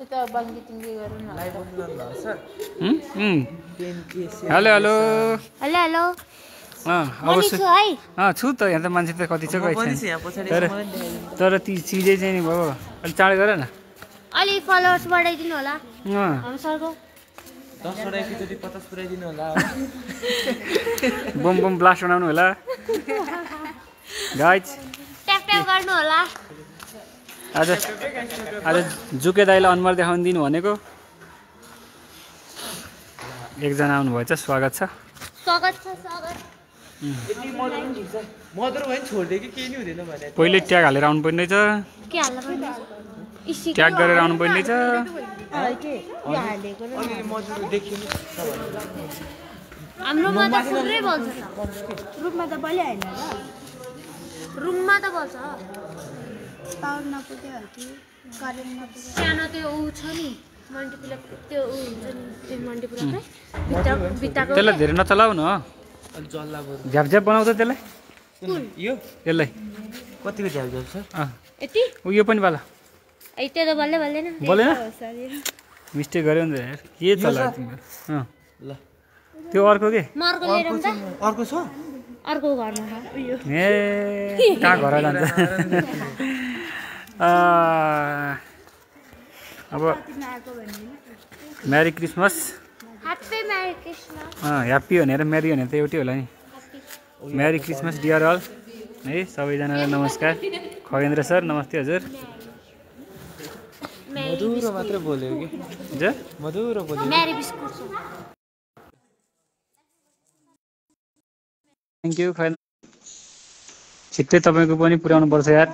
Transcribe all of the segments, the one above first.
Hello hello hello hello छु त यहाँ त मान्छे त कति छ तर ती चिजै चाहिँ नि भयो अलिक चाँडै गर न अलि फलोवर्स बढाइदिनु होला हाम्रो सरको 10 वटा एकैचोटि 50 पुर्याइदिनु होला बम बम ब्लास्ट बनाउनु होला गाइज ट्याप ट्याप गर्नु होला आज जुके दाइलाई अनुहार देखाउन दिनु भनेको एकजना आउनु भएछ स्वागत छ स्वागत छ स्वागत यति मधुर भयो नि छोड्दे कि केही नि हुँदैन भने पहिले ट्याग हालेर आउनु पर्ने रहेछ के हाल्नु पर्ने ट्याग गरेर आउनु पर्ने रहेछ मधुर देखियो नि हाम्रोमा त पुरै बल्छ रुममा त बलिहाल्छ ल रुममा त बल्छ पावर नपुग्यो हो कि करेन्ट नपुग्यो सानो त्यो ऊ छ नि मल्टिप्लक त्यो ऊ हुन्छ नि त्यो मल्टिप्लकै भित्रको त्यसलाई धेरै नचलाउ न जल्ला बरु झ्याप झ्याप बनाउँछ त्यसलाई यो यसलाई कतिको झ्याल झ्याल छ यति यो पनि वाला त्यो त बल्लै बल्दैन बोलेन मिस्टेक गर्यो नि त के चला तिम्रो ल त्यो अर्को के म अर्को लिएर आउँदा अर्को छ अर्को घरमा छ उयो ए कहाँ घर जान्छ अब merry Christmas happy merry Christmas happy भनेर मेरी भनेर त एउटै होला नि मेरी क्रिसमस डियर अल है सबैजनालाई नमस्कार खगेन्द्र सर नमस्ते हजुर मधुरो मात्र बोल्यो कि मधुरो बोल्यो मेरी बिस्कुट छ थ्याङ्क यू खै छिट्टै तपाईँको पनि पुर्याउनु पर्छ यार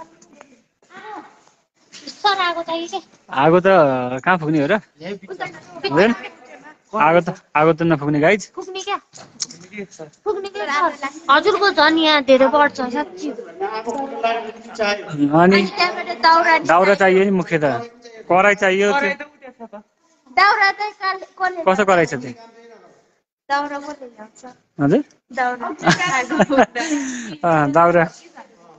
सर आगो चाहियो के आगो त कहाँ पुग्ने हो र हुँदैन आगो त नपुग्ने गाइज पुग्ने क्या पुग्ने के हजुरको झन् यहाँ धेरै बढ्छ साँच्ची अनि त्यहाँबाट दाउरा दाउरा चाहियो नि मुख्य त कराई चाहियो दाउरा चाहिँ कसले कसो कराई छ त्यो दाउरा कसले ल्याउँछ हजुर दाउरा दाउरा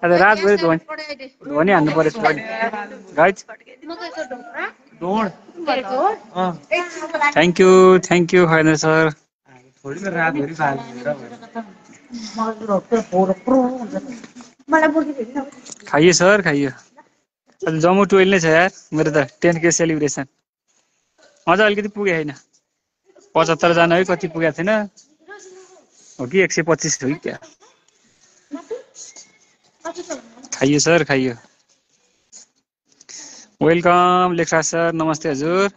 आज रातभरि ध्वनि हान्नु पऱ्यो guys thank you Khagendra sir रातभरि खाइयो सर खाइयो आज जम्मू 12 नै छ यार मेरो त 10K सेलिब्रेसन अझ अलिकति पुगे छैन 75 जना है कति पुगेको थिएन हो कि 125 हो कि क्या खाइयो सर खाइयो वेलकम लेखराज सर नमस्ते हजुर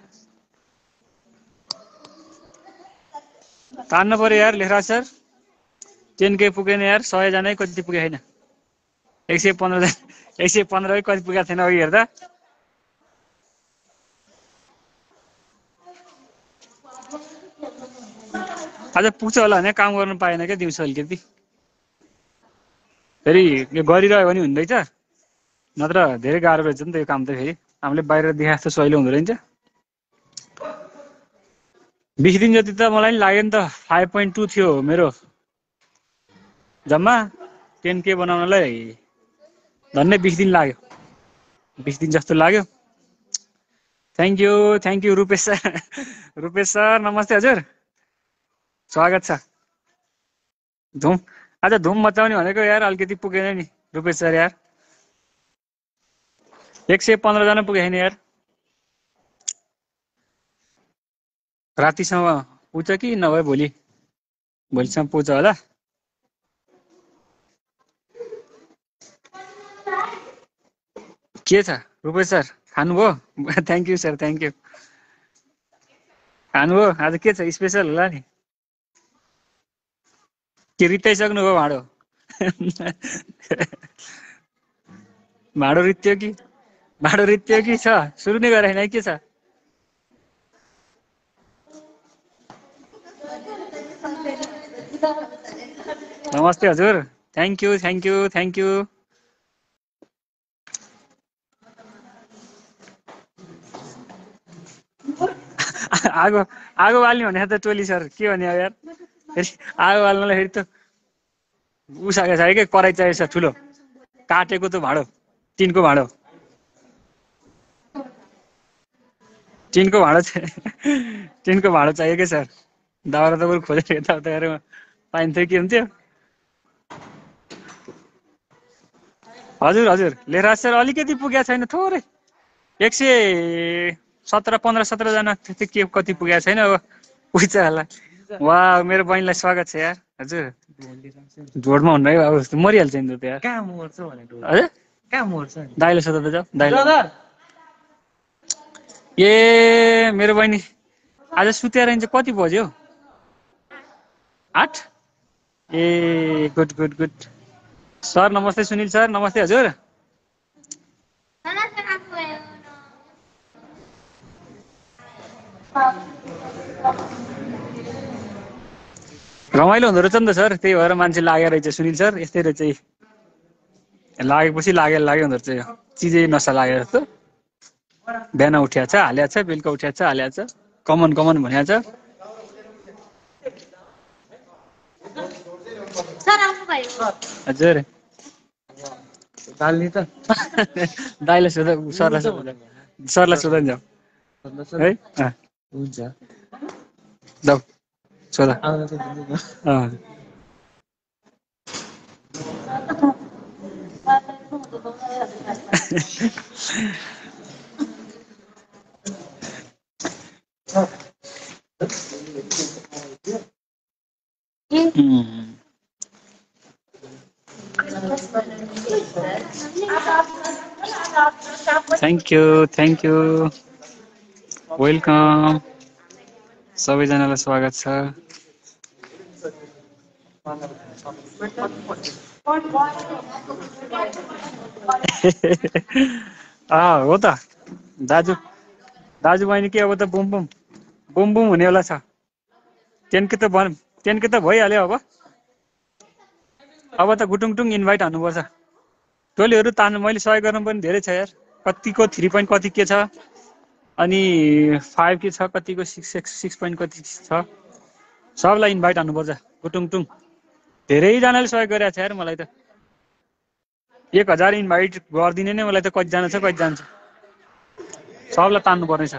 तान्नु पर्यो यार लेखराज सर 10K पुगेन यार 100 जना कति पुगे छैन 115 जना 115 कति पुगेको थिएन अघि हेर्दा आज पुग्छ होला भने काम गर्नु पाएन क्या दिउँसो अलिकति फेरि यो गरिरह्यो भने हुँदैछ नत्र धेरै गाह्रो रहेछ नि त यो काम त फेरि हामीले बाहिर देखा जस्तो सहिलो हुँदो रहेछ 20 दिन जति त मलाई नि लाग्यो नि त 5.2 थियो मेरो जम्मा 10K बनाउनलाई धन्य 20 दिन लाग्यो 20 दिन जस्तो लाग्यो थ्याङ्क यू रुपेश सर नमस्ते हजुर स्वागत छ आज धुम मचाउने भनेको यार अलिकति पुगेन नि रुपेश सर यार 115 जना पुगे छैन यार रातिसम्म पुग्छ कि नभए भोलिसम्म पुग्छ होला के छ रुपेश सर खानुभयो thank you sir thank you खानुभयो आज के छ स्पेसल होला नि के रित्ताइसक्नु भयो भाँडो रित्यो कि छ सुरु नै गरे होइन के छ नमस्ते हजुर थ्याङ्क यू आगो बाल्ने भने त टोली सर के भने यार फेरि आगो बाल्नलाई फेरि त उसाएको छ क्या कराई चाहिएछ ठुलो काटेको त भाँडो टिनको भाँडो टिनको भाँडो टिनको भाँडो चाहियो क्या सर? दाउरा त बरु खोजेर यताउता गरेर पाइन्थ्यो कि हुन्थ्यो। हजुर हजुर लिएर आएको सर, अलिकति पुगेको छैन, थोरै 117-15-17 जना के कति पुगेको छैन अब पुग्छ होला। वा मेरो बहिनीलाई स्वागत छ यार। हजुर जोडमा हुन्न है बाबु, मरिहाल्छ नि त यार। कहाँ मर्छ भनेको? हजुर कहाँ मर्छ नि? दाइले सोध्दा त जाऊ दाइले। ब्रदर ए मेरो बहिनी आज सुतेर चाहिँ कति बज्यो? 8? A good good good. Sir नमस्ते, सुनिल सर नमस्ते। हजुर रमाइलो हुँदो रहेछ नि त सर, त्यही भएर मान्छे लागेर रहेछ सुनिल सर। यस्तै रहेछ, लागेपछि लाग्यो हुँदो रहेछ, यो चिजै नसा लागेर जस्तो। बिहान उठ्या छ हाल्या छ, बेलुका उठ्या छ हाल्या छ, कमन कमन भन्या छ। हजुर डाल्ने त दाइले सोध, सरलाई सोध नि जाऊ है। हुन्छ जाऊ सोध। आउन त दिनु। थ्याङ्क यू वेलकम, सबैजनालाई स्वागत छ। हो त दाजु बहिनी के अब त बुम बुम हुनेवाला छ। 10K त भइहाल्यो अब त गुटुङटुङ इन्भाइट हान्नुपर्छ। टोलीहरू तान्नु मैले सहयोग गर्नु पनि धेरै छ यार। कतिको 3 पोइन्ट कति के छ, अनि 5 के छ, कतिको 6 पोइन्ट कति छ, सबलाई इन्भाइट हान्नुपर्छ गुटुङटुङ। धेरैजनाले सहयोग गरेको छ यार मलाई त। 1000 इन्भाइट गरिदिने नै मलाई त कतिजना छ कति जान्छ, सबलाई तान्नु पर्ने छ।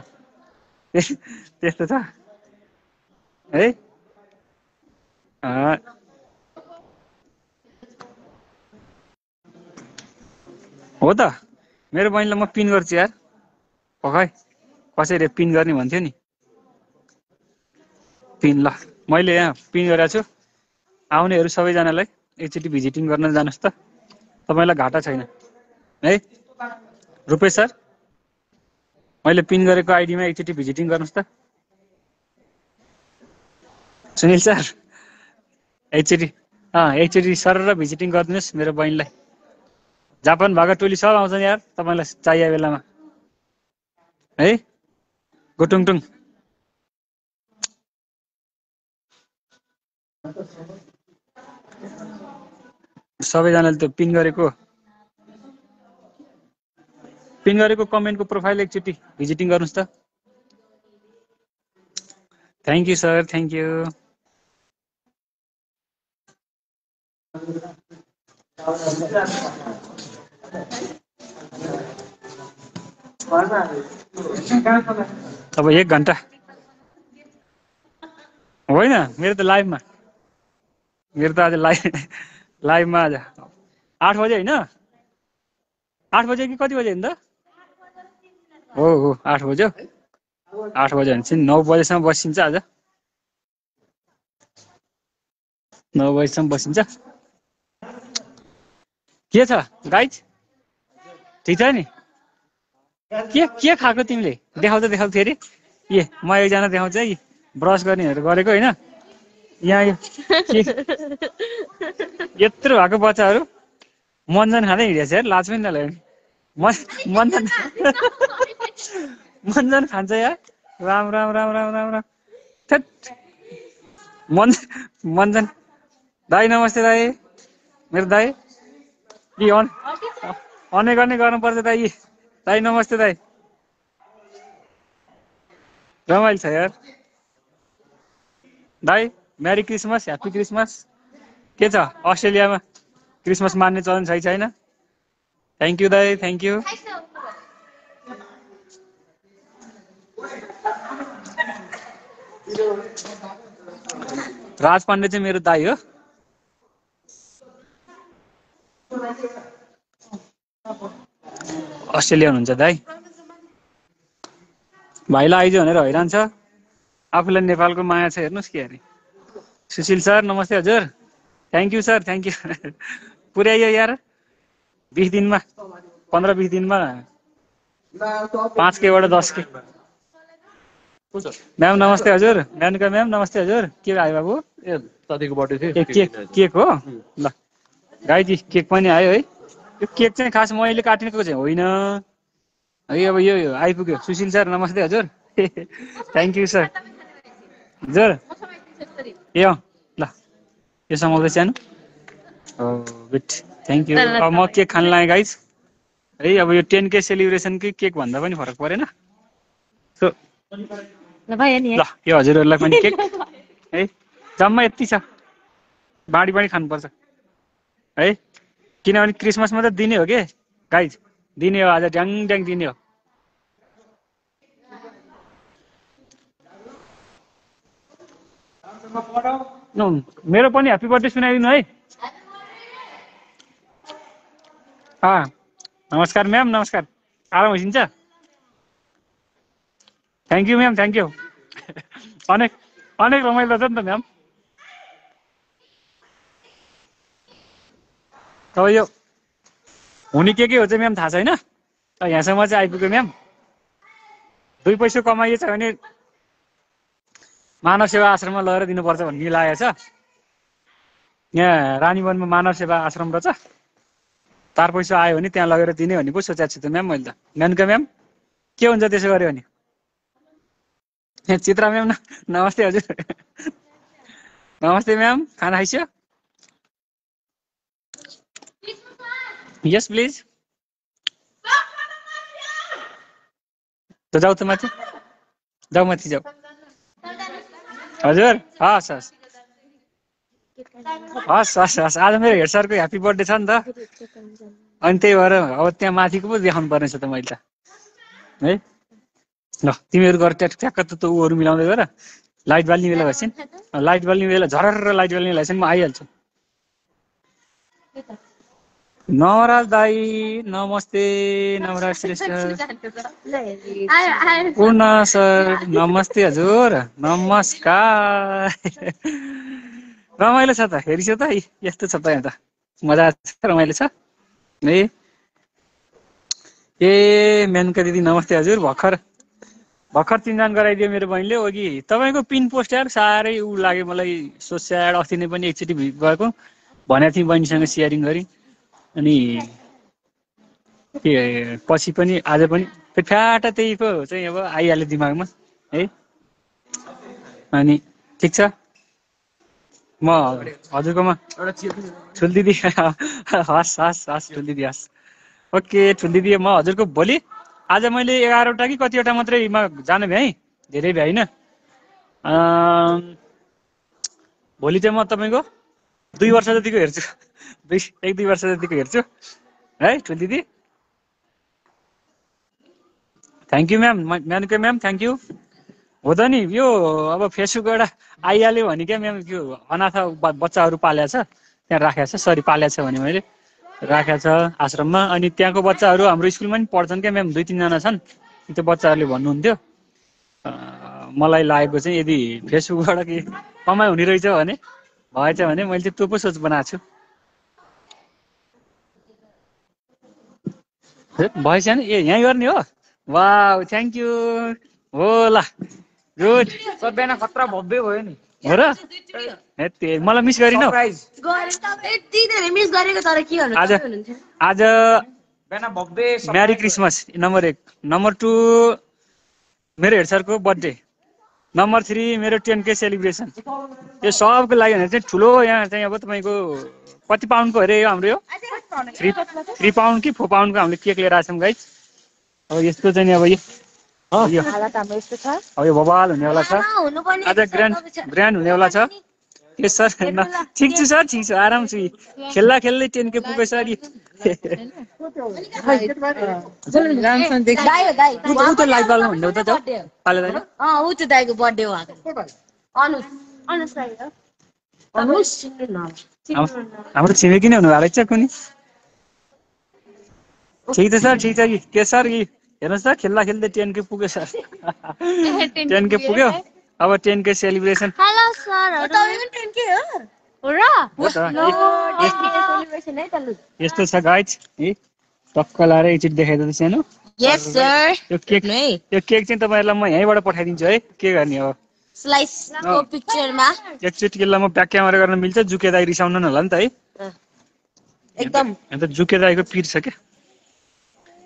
त्यस्तो छ है। हो त मेरो बहिनीलाई म पिन गर्छु यार। खै कसरी पिन गर्ने भन्थ्यो नि। पिन ल मैले यहाँ पिन गरेको छु। आउनेहरू सबैजनालाई एकचोटि भिजिटिङ गर्न जानुहोस् त, तपाईँलाई घाटा छैन है। रुपेश सर मैले पिन गरेको आइडीमा एकचोटि भिजिटिङ गर्नुहोस् त। सुनिल सर एकचोटि सर र भिजिटिङ गरिदिनुहोस् मेरो बहिनीलाई। जापान भएको टोली सब आउँछन् यार तपाईँलाई चाहिएको बेलामा है। गुटुङटुङ सबैजनाले त्यो पिन गरेको कमेन्टको प्रोफाइल एकचोटि भिजिटिङ गर्नुहोस् त। Thank you sir, thank you. अब 1 घन्टा होइन मेरो त लाइभमा, मेरो त आज लाइभमा आज 8 बजे होइन, 8 बजे कि कति बजे होइन त? हो 8 बज्यो। 8 बजे भने चाहिँ 9 बजेसम्म बसिन्छ आज। 9 बजेसम्म बसिन्छ। के छ गाइज, ठिक छ नि? के खाएको तिमीले? देखाउ फेरि। म एकजना देखाउँछु है, ब्रस गर्नेहरू गरेको होइन। यहाँ यत्रो भएको बच्चाहरू मञ्जन खाँदै हिँडेछ यार, लाज पनि नलाग्यो। मञ्जन खान्छ यार। राम राम राम राम राम राम। मञ्जन दाई नमस्ते दाई, मेरो दाई कि अनेक गर्नुपर्छ दाई। दाई नमस्ते दाई। रमाइलो छ यार दाई। Merry Christmas, happy Christmas. के छ अस्ट्रेलियामा क्रिसमस मान्ने चलन छ कि छैन? थ्याङ्क यू दाई, थ्याङ्क यू। राज पाण्डे चाहिँ मेरो दाइ हो। अस्ट्रेलिया हुनुहुन्छ दाइ। भाइलाई आइज भनेर हैरान छ, आफूलाई नेपालको माया छ, हेर्नुहोस् के अरे। सुशील सर नमस्ते हजुर। Thank you sir, thank you. पुर्याइयो यार 20 दिनमा, 15-20 दिनमा 5K बाट 10K। म्याम नमस्ते हजुर। मेनुका म्याम नमस्ते हजुर। के आयो बाबु? ए साथीको बर्थडे थियो। केक हो ल गाईजी, केक पनि आयो है। यो केक चाहिँ खास मैले काटेको चाहिँ होइन है। अब यो आइपुग्यो। सुशील सर नमस्ते हजुर। थ्याङ्क यू सर हजुर। ए ल यो समाउँदै सानो गुड, थ्याङ्क यू। अब म केक खान लागेँ गाइज है। अब यो 10K सेलिब्रेसनकै केक भन्दा पनि फरक परेन। सो ल यो हजुरहरूलाई पनि केक है। जम्मा यति छ, बाँडी बाँडी खानुपर्छ है, किनभने क्रिसमसमा त दिने हो के गाइज, दिने हो। आज ड्याङ ड्याङ दिने हो। मेरो पनि ह्याप्पी बर्थडे सुनाइदिनु है। नमस्कार म्याम, नमस्कार। आराम होइन्छ? Thank you ma'am, thank you. अनेक अनेक रमाइलो छ नि त म्याम। अब यो हुने के हो चाहिँ म्याम थाहा छैन, यहाँसम्म चाहिँ आइपुग्यो म्याम। 2 पैसा कमाइएछ भने मानव सेवा आश्रममा लगेर दिनुपर्छ भन्ने लागेको छ। यहाँ रानीवनमा मानव सेवा आश्रम रहेछ, 4 पैसा आयो भने त्यहाँ लगेर दिने भन्ने पो सोचेको छु त म्याम मैले त। मेनुका म्याम के हुन्छ त्यसो गर्यो भने? चित्रा म्याम नमस्ते हजुर। नमस्ते म्याम, खाना खाइसक्यो? यस प्लिज। त जाऊ त माथि, जाऊ माथि जाऊ हजुर। हस् हस् हस् हस् हस्। आज मेरो हेड सरको ह्याप्पी बर्थडे छ नि त, अनि त्यही भएर अब त्यहाँ माथिको पो देखाउनु पर्ने छ त मैले त है। ल तिमीहरू गरेर ट्याक्क त ऊहरू मिलाउँदै गर। लाइट बाल्ने बेला भएपछि लाइट बाल्ने बेला झरर लाइट बाल्ने बेला चाहिँ म आइहाल्छु। नवराज दाई नमस्ते। नवराज श्रेष्ठ। पूर्ण सर नमस्ते हजुर। नमस्कार। रमाइलो छ त, हेरिसो त यस्तो छ त यहाँ त, मजा छ, रमाइलो छ है। ए मेनुका दिदी नमस्ते हजुर। भर्खर चिन्जान गराइदियो मेरो बहिनीले अघि। तपाईँको पिन पोस्ट यार साह्रै उ लाग्यो मलाई, सो स्याड। अस्ति नै पनि एकचोटि गएको भनेको थिएँ बहिनीसँग सेयरिङ गरी, अनि के पछि पनि आज पनि फ्याटा त्यही पो चाहिँ अब आइहाल्यो दिमागमा है। अनि ठिक छ, म हजुरकोमा ठुल दिदी। हस् हस् हस् ठुल दिदी, हस् ओके ठुल दिदी। म हजुरको भोलि, आज मैले 11वटा कि कतिवटा मात्रै जानु भ्याएँ, धेरै भ्याइ होइन। भोलि चाहिँ म तपाईँको 2 वर्ष जतिको हेर्छु, 1-2 वर्ष जतिको हेर्छु है ठुल दिदी। Thank you ma'am. Menuka ma'am thank you. हो त नि, यो अब फेसबुकबाट आइहाल्यो भने क्या म्याम, त्यो अनाथ बच्चाहरू पालेको छ त्यहाँ राखेको छ, सरी पालेको छ भने मैले राखेको छ आश्रममा। अनि त्यहाँको बच्चाहरू हाम्रो स्कुलमा पनि पढ्छन् क्या म्याम, 2-3 जना छन्। त्यो बच्चाहरूले भन्नुहुन्थ्यो मलाई लागेको चाहिँ यदि फेसबुकबाट के कमाइ हुने रहेछ भने भएछ भने मैले चाहिँ त्यो पो सोच बनाएको छु। भएछ नि? ए यहीँ गर्ने हो? Wow thank you. हो ल गुड। सर बिहान खतरा भव्य भयो नि। हो र? मलाई मिस गरिनौ? आज मेरी क्रिसमस नम्बर 1। नम्बर 2 मेरो हेड सरको बर्थडे। नम्बर 3 मेरो 10K सेलिब्रेसन। यो सबको लागि भने चाहिँ ठुलो यहाँ चाहिँ अब तपाईँको कति पाउन्डको अरे यो हाम्रो? यो 3 पाउन्ड कि 4 पाउन्डको हामीले केक लिएर आएको छौँ गाइस। अब यस्तो चाहिँ अब यो बबाल हुनेवाला छ। आज ग्रान्ड हुनेवाला छ। के सर ठिक छु सर ठिक छु आराम छु खेल्दा खेल्दै 10K पुग्यो सर ऊ त लाइभ बाल्नु भन्दै त पाले दाइ ऊ चाहिँ दाइको बर्थडे हो हाम्रो छिमेकी नै हुनु भएको रहेछ कुनै ठिक छ सर ठिक छ कि के सर कि हेर्नुहोस् त खेल्दा खेल्दै 10K पुग्यो सर 10K पुग्यो अब 10K सेलिब्रेसन हेलो सर हो र यस्तो छ गाइज है टक्क लाएर एकचोटि देखाइदिँदै सानो यस सर यो केक चाहिँ तपाईँहरूलाई म यहीँबाट पठाइदिन्छु है के गर्ने अब स्लाइसको पिक्चरमा एकचोटि यसलाई म ब्याक क्यामेरा गर्न मिल्छ जुके दाइ रिसाउनु न होला नि त है एकदम अन्त जुके दाइको पिर छ क्या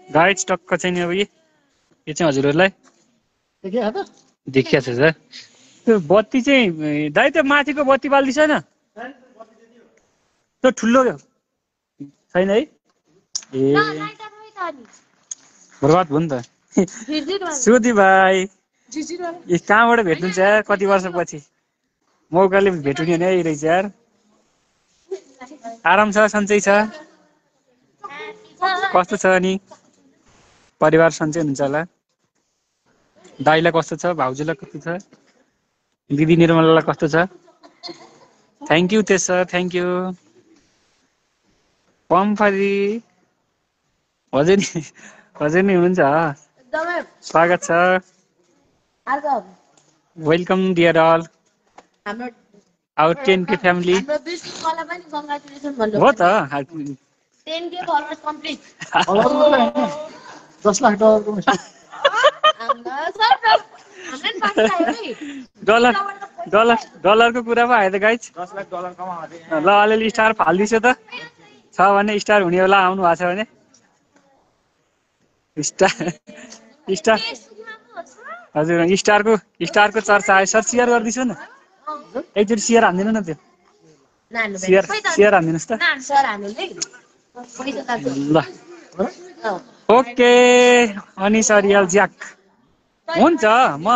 गाइज टक्क चाहिँ नि अब यो चाहिँ हजुरहरूलाई देखिया छ सर त्यो बत्ती चाहिँ दाइ त्यो माथिको बत्ती बाल्दी छैन त्यो ठुलो छैन है ए बर्बाद भयो नि त सुधी भाइ कहाँबाट भेट्नुहुन्छ यार कति वर्षपछि मौकाले भेट्नु नि रहेछ यार आराम छ सन्चै छ कस्तो छ अनि परिवार सन्चै हुनुहुन्छ होला दाइलाई कस्तो छ भाउजूलाई कस्तो छ दिदी निर्मलालाई कस्तो छ thank you Tej sir thank you Pamphari हजुर नि हुनुहुन्छ स्वागत छ welcome dear all our 10K family हो त 10K फलोवर्स कम्प्लिट डलरको कुरा पो आयो त गाइज ल अलिअलि स्टार फालिदिन्छु त छ भने स्टार हुने बेला आउनु भएको छ भने स्टार हजुर स्टारको चर्चा आयो सर सेयर गरिदिन्छु न एकचोटि सेयर हानिदिनु न त्यो सेयर हानिदिनुहोस् त ल ओके अनि सर रियल ज्याक हुन्छ म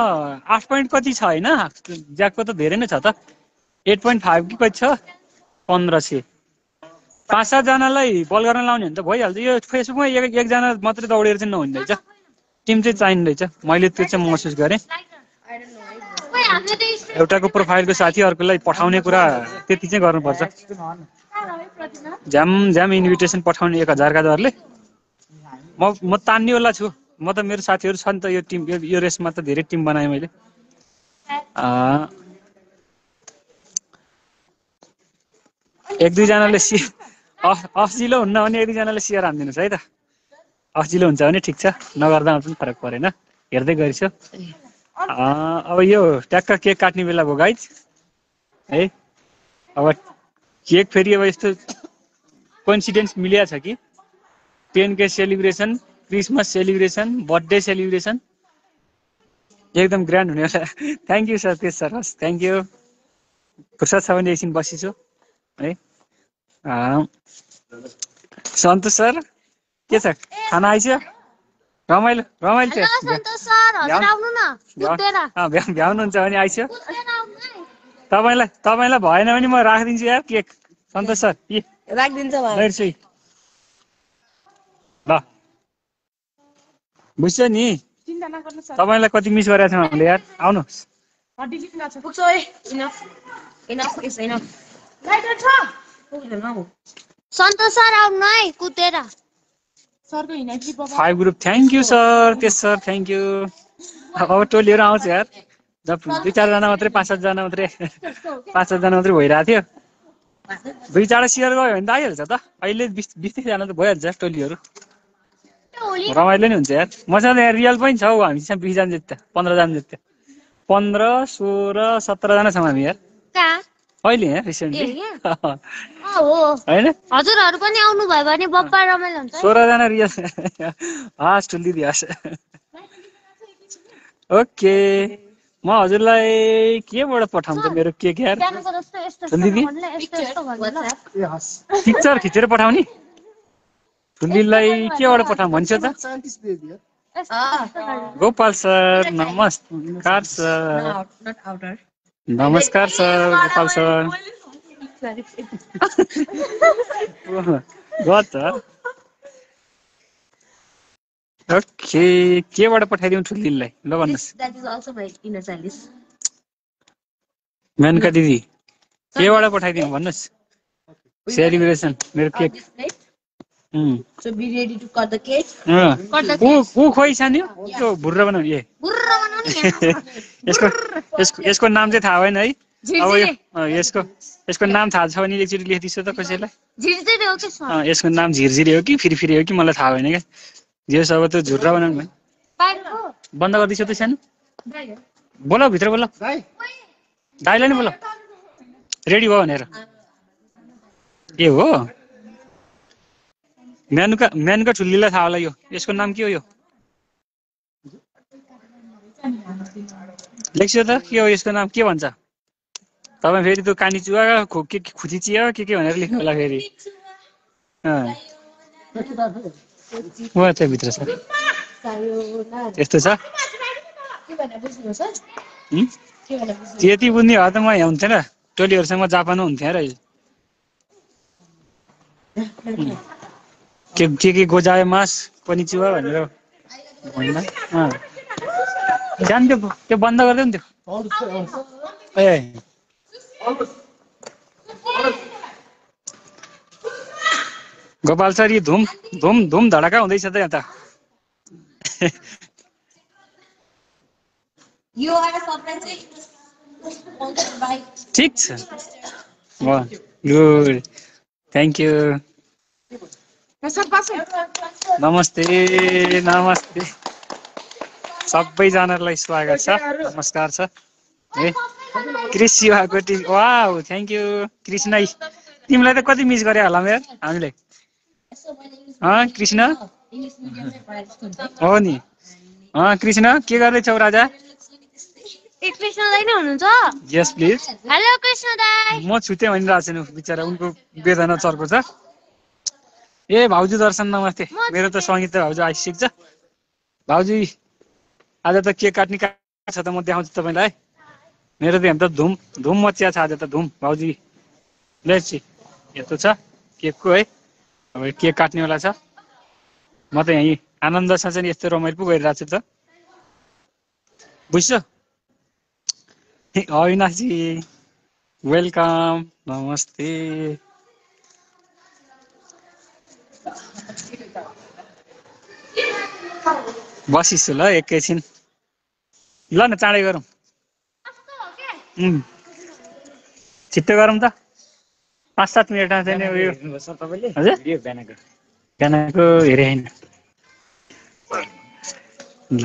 8 पोइन्ट कति छ होइन ज्याकको त धेरै नै छ त 8.5 कि कति छ 1500 5-7 जनालाई बल गर्न लाउने भने त भइहाल्छ यो फेसबुकमा एकजना मात्रै दौडेर चाहिँ नहुने रहेछ टिम चाहिँ चाहिने रहेछ मैले त्यो चाहिँ महसुस गरेँ एउटाको प्रोफाइलको साथी अर्कोलाई पठाउने कुरा त्यति चाहिँ गर्नुपर्छ झ्याम इन्भिटेसन पठाउने 1000 का दरले म तान्नेवाला छु म त मेरो साथीहरू छ नि त यो टिम यो रेसमा त धेरै टिम बनाएँ मैले एक दुईजनाले अफजिलो हुन्न भने एक दुईजनाले सेयर हानिदिनुहोस् है त अफजिलो हुन्छ भने ठिक छ नगर्दा पनि फरक परेन हेर्दै गरिसो अब यो ट्याक्क केक काट्ने बेला भयो गाइज है अब केक फेरि अब यस्तो कोइन्सिडेन्स मिलिया छ कि 10K celebration Christmas celebration birthday celebration एकदम ग्रान्ड हुने होला थ्याङ्क यू सर तेज सर हस् थ्याङ्क यू फुर्सद छ भने एकछिन बसिछु है सन्तोष सर के छ खाना आइसक्यो रमाइलो थियो भ्याउनुहुन्छ भने आइसक्यो तपाईँलाई भएन भने म राखिदिन्छु यार केक सन्तोष सर राखिदिन्छ ल बुझ्छ नि तपाईँलाई कति मिस गरेको छौँ हामीले यार आउनुहोस् सन्तोष सर आउनु है कुदेर 5 ग्रुप थ्याङ्क यू सर त्यस सर थ्याङ्क यू अब टोलीहरू आउँछ यार जब 2-4 जना मात्रै 5-7 जना मात्रै 5-7 जना मात्रै भइरहेको थियो 2-4 सेयर गयो भने त आइहाल्छ त अहिले 20-30 जना त भइहाल्छ टोलीहरू रमाइलो नि हुन्छ यार मसँग यहाँ रियल पनि छ हौ हामीसँग 20 जना जति 15 जना जति 15, 16, 17 जना छौँ हामी यार अहिले यहाँ रिसेन्टली होइन हजुरहरू पनि आउनु भयो भने बप्पा रमाइलो हुन्छ 16 जना रियल हस् ठुली दियोस् ओके म हजुरलाई केबाट पठाउँछ मेरो केक यार पिक्चर खिचेर पठाउने ठुलीलाई केबाट पठाउँ भन्छ त गोपाल सर नमस्कार सर नमस्कार सर, गोपाल सर। गत ओके, केबाट पठाइदिउँ ठुलीलाई? ल भन्नुहोस्। मेनका दिदी, केबाट पठाइदिउँ भन्नुहोस्? सेलिब्रेसन मेरो cake. So be ready to cut the cake. को खोइ सान्यो त्यो भुर्र बनाउने। यसको नाम चाहिँ थाहा भएन है। अब यसको नाम थाहा छ भने एकचोटि लेखिदिन्छु त कसैलाई। यसको नाम झिरझिरे हो कि फिरफिरे हो कि मलाई थाहा भएन क्या। जे सब त्यो झुर्रा बनाउनु भयो। बन्द गरिदिन्छु त सानो। बोला भित्र बोला। दाइलाई नि बोला। रेडी भयो भनेर। के हो? मेनुका ठुलीलाई थाहा होला यो। यसको नाम के हो यो? लेख्छु त के हो यसको नाम? के भन्छ? तपाईँ फेरि त्यो कानी चुवा खुची चिया के भनेर लेख्नु होला फेरि। त्यहाँ भित्र छ। यस्तो छ। त्यति बुझ्ने भए त म यहाँ हुन्थेन। टोलीहरूसँग जापान हुन्थेँ र के गोजाए मास पनि चुवा भनेर होइन। जान त्यो बन्द गरिदियो नि त्यो। ए गोपाल सर, यी धुम धुम धुम धडका हुँदैछ त यहाँ त। ठिक छ। Good, thank you. नमस्ते नमस्ते सबैजनालाई स्वागत छ। नमस्कार छ। Kris Shivakoti, wow thank you Krishna. तिमीलाई त कति मिस गरे होला यार हामीले। कृष्ण हो नि। कृष्ण के गर्दैछौ राजा? कृष्ण दाइ नै हुनुहुन्छ? यस प्लिज। हेलो कृष्ण दाइ। म छुटे भनिरहेको छु बिचरा, उनको वेदना चर्को छ। ए भाउजू दर्शन नमस्ते। मेरो त सङ्गीत भाउजू आइसक्छ। भाउजू आज त केक काट्ने छ त म देखाउँछु तपाईँलाई। मेरो त यहाँ त धुम धुम मचिया छ आज त धुम। भाउजू लेट्स यस्तो छ केकको है। अब केक काट्नेवाला छ। म त यहीँ आनन्दसँग चाहिँ यस्तो रमाइलो पो गरिरहेको छु त। बुझ्छौ? अविनाशजी वेलकम, नमस्ते। बसिसु ल एकैछिन। ल न चाँडै गरौँ। छिट्टो गरौँ त। 5-7 मिनटमा चाहिँ उयो। हजुर बिहानको हेरे होइन। ल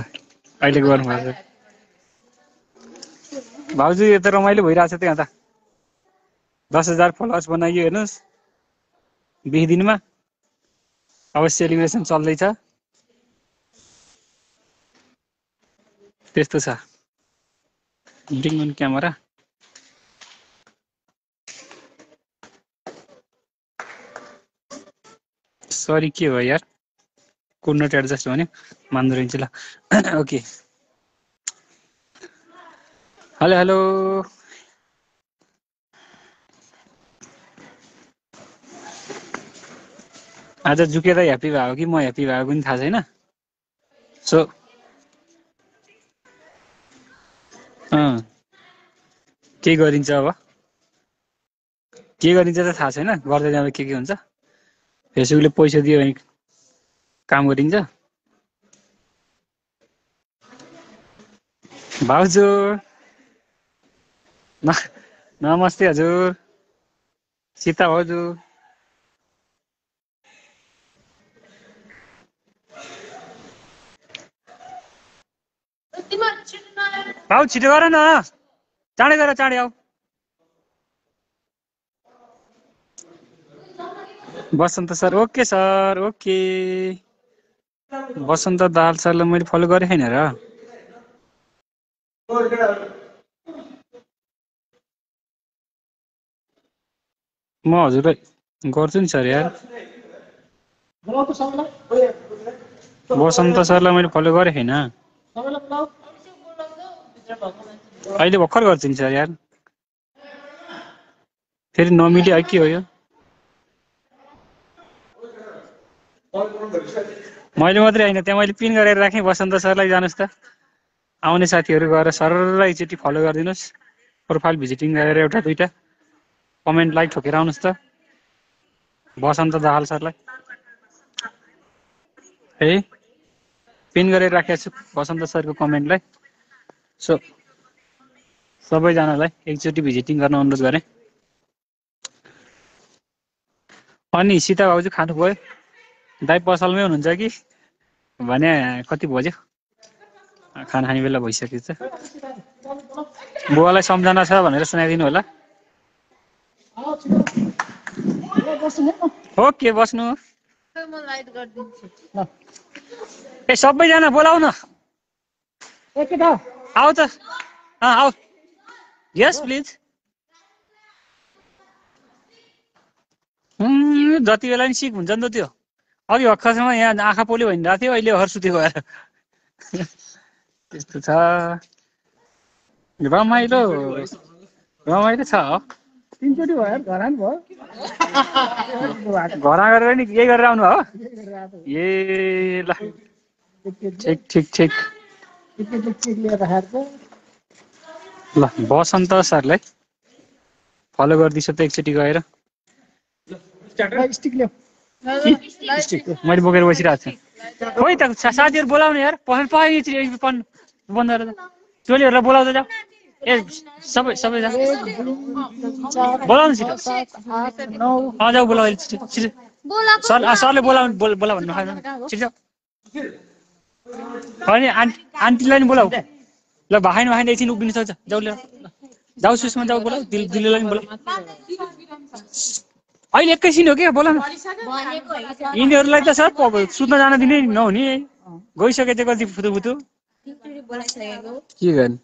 अहिले गरौँ हजुर। भाउजू यो त रमाइलो भइरहेछ त यहाँ त। 10,000 फलोवर्स बनाइयो हेर्नुहोस् 20 दिनमा। अब सेलिब्रेसन चल्दैछ। त्यस्तो छ। Bring on camera. सरी के भयो यार? कुड नट एडजस्ट भन्यो। मान्दो रहेछ ल। ओके। Hello hello. आज जुके त ह्याप्पी भएको कि म ह्याप्पी भएको पनि थाहा छैन। सो के गरिन्छ अब? के गरिन्छ त थाहा छैन। गर्दै जाँदा के हुन्छ? फेसबुकले पैसा दियो भने काम गरिन्छ। भाउजू नमस्ते हजुर। सीता भाउजू भाउ छिटो गर न। चाँडै गर, चाँडै आऊ। बसन्त सर ओके सर ओके। बसन्त दाहाल सरलाई मैले फलो गरेँ छैन र? म हजुरलाई गर्छु नि सर यार। बसन्त सरलाई मैले फलो गरेँ छैन। अहिले भर्खर गर्छु नि सर यार। फेरि नमिल्यो है के हो यो मैले मात्रै होइन त्यहाँ मैले पिन गरेर राखेँ वसन्त सरलाई जानुहोस् त आउने साथीहरू गएर सरर एकचोटि फलो गरिदिनुहोस् प्रोफाइल भिजिटिङ गरेर एउटा दुईटा कमेन्ट लाइक ठोकेर आउनुहोस् त वसन्त दाहाल सरलाई है पिन गरेर राखेको छु वसन्त सरको कमेन्टलाई सो सबैजनालाई एकचोटि भिजिटिङ गर्न अनुरोध गरेँ अनि सीता भाउजू खानुभयो दाइ पसलमै हुनुहुन्छ कि भने कति बज्यो खाना खाने बेला भइसकेको छ बुवालाई सम्झना छ भनेर सुनाइदिनु होला ओके बस्नु ए सबैजना बोलाउ न आऊ त आऊ यस प्लिज जति बेला नि सिक हुन्छ नि त त्यो अघि भर्खरसम्म यहाँ आँखा पोल्यो भनिरहेको थियो अहिले हर सुते गएर त्यस्तो छ रमाइलो रमाइलो छ तीनचोटि भयो घर भयो घर गरेर नि यही गरेर आउनु हो ए ल ठिक ठिक ठिक ल वसन्त सरलाई फलो गरिदिन्छु त एकचोटि गएर मैले बोकेर बसिरहेको छु खोइ त साथीहरू बोलाउने यार पसल पाएँ बन्द गरेर चोलीहरूलाई बोलाउँदा जाऊ ए सबैजना बोलाउनु छिटो जाऊ बोलाउ छिटो सरले बोला भन्नु छिटो अनि आन्टीलाई नि बोलाऊ ल भाइन एकछिन उभिनु सक्छ जाऊ ल जाऊ सुषमा जाऊ बोलाऊ दिल्लीलाई नि बोलाऊ अहिले एकैछिन हो क्या बोला न यिनीहरूलाई त सर सुत्न जान दिने नहुने गइसके चाहिँ कति फुतु फुतु के गर्ने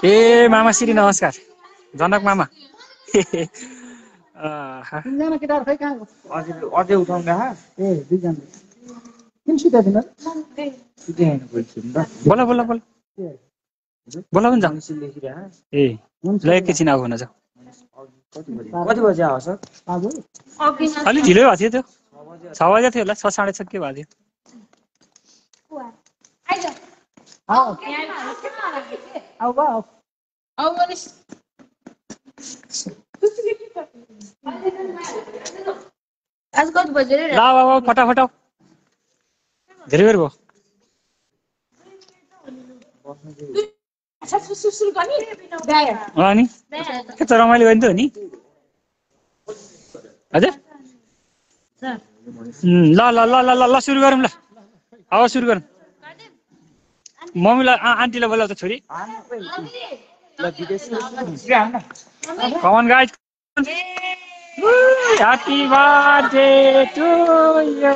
ए मामा श्री नमस्कार जनक मामा अझै उठाउँदा बोला बोला बोला बोला पनि जाऊ ए ल एकैछिन आऊ भन जाऊ कति बजे आउँछ सर अलिक ढिलै भएको थियो त्यो 6 बजे थियो होला 6 साढे 6 के भएको थियो ल फटाफट धेरै बेर भयो अनि के त रमाइलो गर्ने त हो नि हजुर ल ल ल ल ल सुरु गरौँ ल अब सुरु गरौँ मम्मीलाई आन्टीलाई बोलाउ त छोरी come on guys happy birthday to you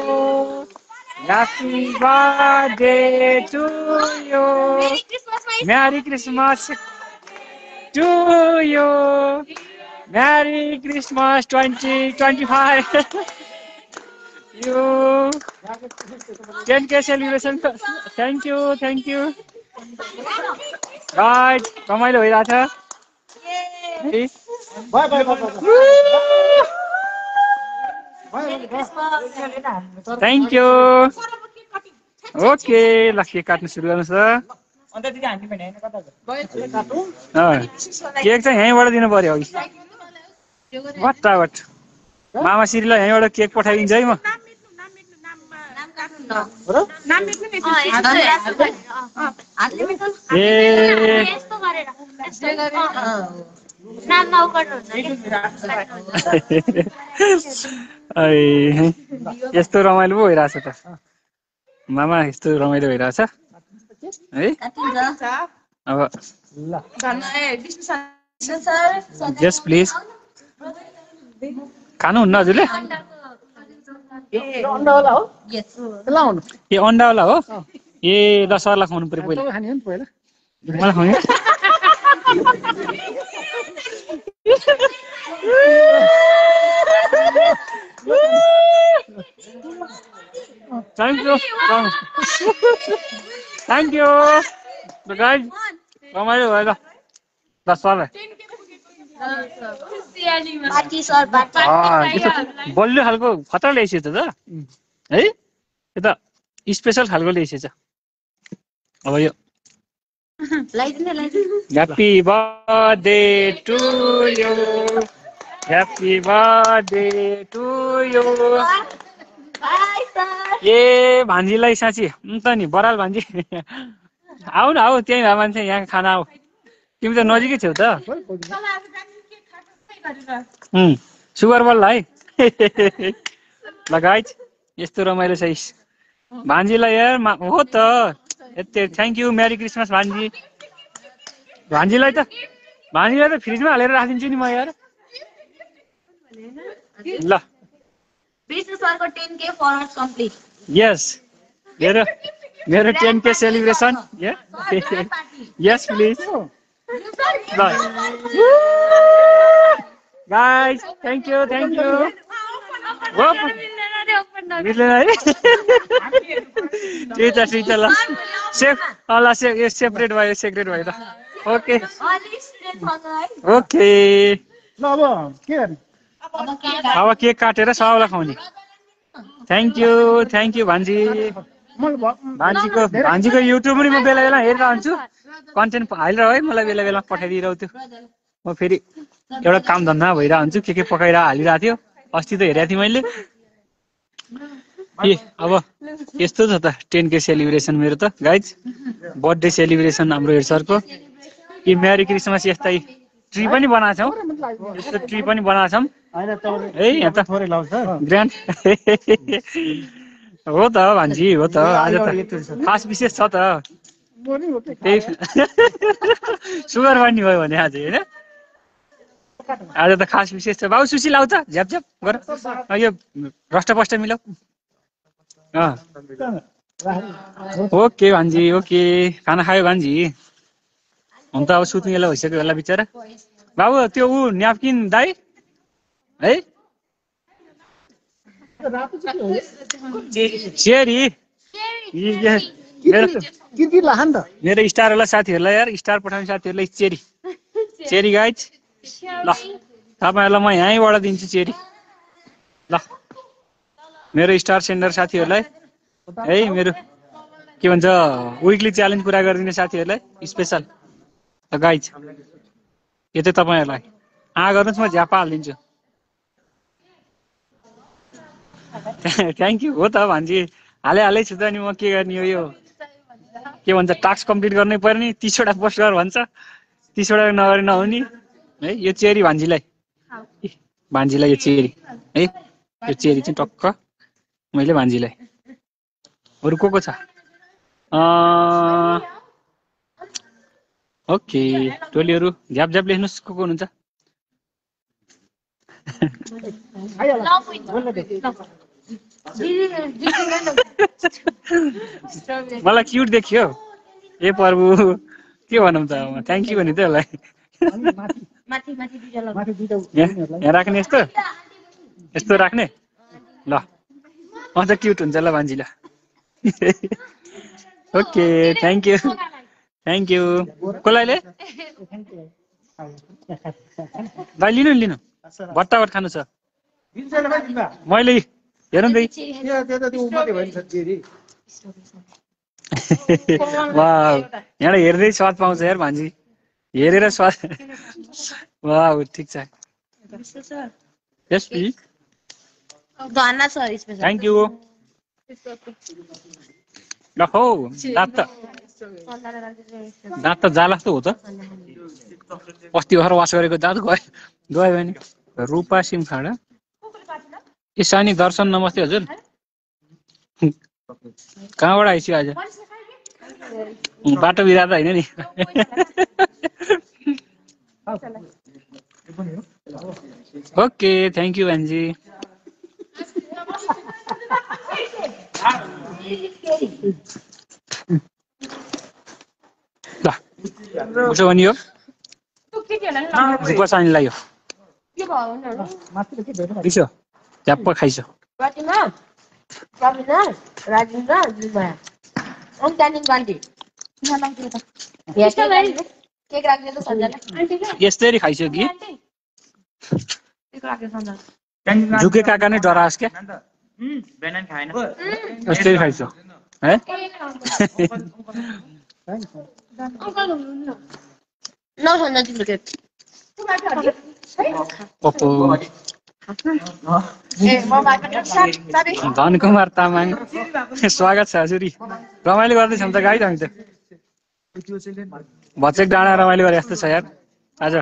happy birthday to you Merry Christmas to you. Merry Christmas 2025. You 10K celebration. Thank you. Right, रमाइलो भइरहेछ Thank you. ओके ल केक काट्न सुरु गर्नुहोस् त केक चाहिँ यहीँबाट दिनु पर्यो अघि वट मामा श्रीलाई यहीँबाट केक पठाइदिन्छ है म यस्तो रमाइलो पो भइरहेछ त मामा यस्तो रमाइलो भइरहेछ है अब यस प्लिज खानुहुन्न हजुरले ए अन्डावाला हो ए ल सरलाई खुवाउनु पर्यो पहिला मलाई खुवाउने थ्याङ्क यू गाइस रमाइलो भयो ल सरलाई पार्टी सर पार्टी बलियो खालको खतरा ल्याइसकेछ त है यो त स्पेसल खालको ल्याइसकेछ अब यो happy birthday to you happy birthday to you ए भान्जीलाई साँच्ची त नि बराल भान्जी आऊ न आऊ त्यही भए मान्छे यहाँ खाना आऊ तिमी त नजिकै छेउ त सुगर बल है ल गाइज यस्तो रमाइलो छ भान्जीलाई यार हो त यति थ्याङ्क यू मेरी क्रिसमस भान्जी भान्जीलाई त फ्रिजमा हालेर राखिदिन्छु नि म यार ल यस मेरो 10K celebration yes please guys thank you त्यही त ल सेपरेट भयो सेक्रेट भयो त ओके ओके अब केक काटेर सबैलाई खुवाउने थ्याङ्क यू भान्जी भान्जीको युट्युब पनि म बेला बेला हेरिरहन्छु कन्टेन्ट हालेर है मलाई बेला बेला पठाइदिइरह थियो म फेरि एउटा काम धन्दा भइरहन्छु के पकाएर हालिरहेको थियो अस्ति त हेरेको थिएँ मैले ए अब यस्तो छ त 10K सेलिब्रेसन मेरो त गाइज बर्थडे सेलिब्रेसन हाम्रो हेड सरको कि मेरी क्रिसमस यस्तै ट्री पनि बनाएको छौँ यस्तो ट्री पनि बनाएको छौँ है यहाँ त ग्रान्ड हो त भान्जी हो त आज त खास विशेष छ त त्यही सुगर बन्ने भयो भने आज होइन आज त खास विशेष छ बाबु सुसी लाउ त झ्याप झ्याप गर यो रष्टपष्ट मिलाऊ ओके भान्जी ओके खाना खायो भान्जी हुन त अब सुत्ने बेला भइसक्यो होला बिचरा बाबु त्यो ऊ न्यापकिन दाइ है चेरी मेरो स्टारवाला साथीहरूलाई यार स्टार पठाउने साथीहरूलाई चेरी गाइज ल तपाईँहरूलाई म यहीँबाट दिन्छु चेरी ल मेरो स्टार सेन्डर साथीहरूलाई है मेरो के भन्छ विकली च्यालेन्ज पुरा गरिदिने साथीहरूलाई स्पेसल गाइज यो चाहिँ तपाईँहरूलाई गर्नुहोस् म झ्यापा हालिदिन्छु थ्याङ्क यू हो त भान्जी हालै छु त नि म के गर्ने हो यो के भन्छ टास्क कम्प्लिट गर्नै पर्यो नि 30वटा पोस्ट गर भन्छ 30वटा नगरी नहुने है यो चेरी भान्जीलाई यो चेरी है यो चेरी चाहिँ टक्क मैले भान्जीलाई अरू को छ ओके टोलीहरू झ्याप झ्याप लेख्नुहोस् को हुनुहुन्छ मलाई क्युट देखियो ए प्रभु के भनौँ त थ्याङ्क यू भने त यसलाई यहाँ राख्ने यस्तो राख्ने ल अझ क्युट हुन्छ ल भान्जीलाई ओके थ्याङ्क यू कसलाई भाइ लिनु भट्टाभट खानु छ मैले हेरौँ त यहाँ हेर्दै स्वाद पाउँछ यार भान्जी हेरेर स्वाद वाह ठिक छ यस प्लिज थ्याङ्क यू लखौ दाँत त जाला जस्तो हो त अस्ति भर्खर वास गरेको दाँत गयो भने रूपा सिम खाडा इसानी दर्शन नमस्ते हजुर कहाँबाट आइसक्यो आज बाटो बिरादा होइन नि ओके थ्याङ्क यू भान्जी ल उसो भनियो रूपा सानीलाई यो दिसो झ्याप्प खाइसो केक राख्ने त सन्जना यसरी खाइसक्यो कि केक राख्ने सन्जना झुके काका नै डरास क्या बिहान खाएन यसरी खाइसो है न सन्जना तिम्रो केक ओहो धनकुमार तामाङ स्वागत छ हजुर रमाइलो गर्दैछौँ त गाइद हामी त भचेक डाँडा रमाइलो गरे जस्तो छ यार आज है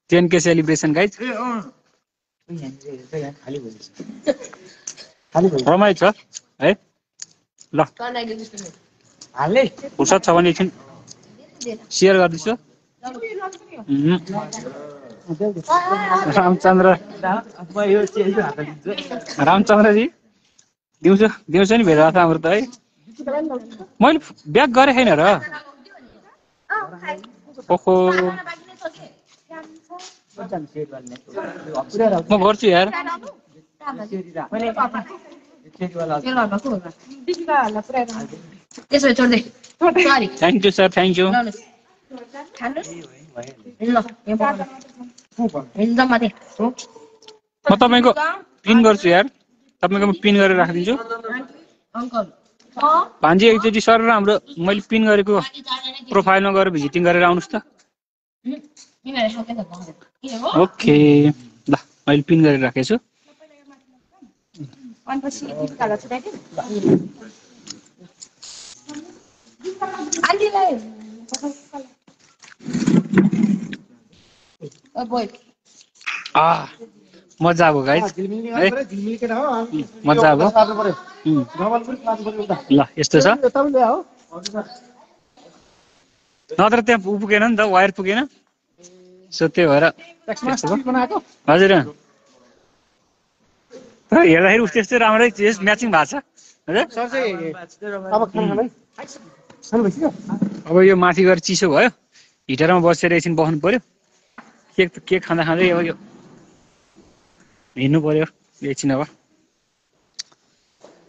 10K सेलिब्रेसन गाइज रमाइलो छ है ल फुर्सद छ भने एकछिन सेयर गर्दैछु रामचन्द्रजी दिउँसो नि भेट भएको छ हाम्रो त है मैले ब्याक गरेँ छैन र ओहो म गर्छु यार thank you sir thank you म तपाईँको पिन गर्छु यार तपाईँको म पिन गरेर राखिदिन्छु भान्जी एकचोटि सर र हाम्रो मैले पिन गरेको प्रोफाइलमा गएर भिजिटिङ गरेर आउनुहोस् त ओके ल मैले पिन गरेर राखेको छु मजा अब गाइस मजा अब ल यस्तो छ नत्र त्यहाँ पुगेन नि त वायर पुगेन सो त्यही भएर हजुर हेर्दाखेरि उस त्यस्तै राम्रै म्याचिङ भएको छ हजुर अब यो माथि गएर चिसो भयो हिटरमा बसेर एकछिन बस्नु पर्यो केक खाँदा खाँदै अब यो हिँड्नु पर्यो एकछिन अब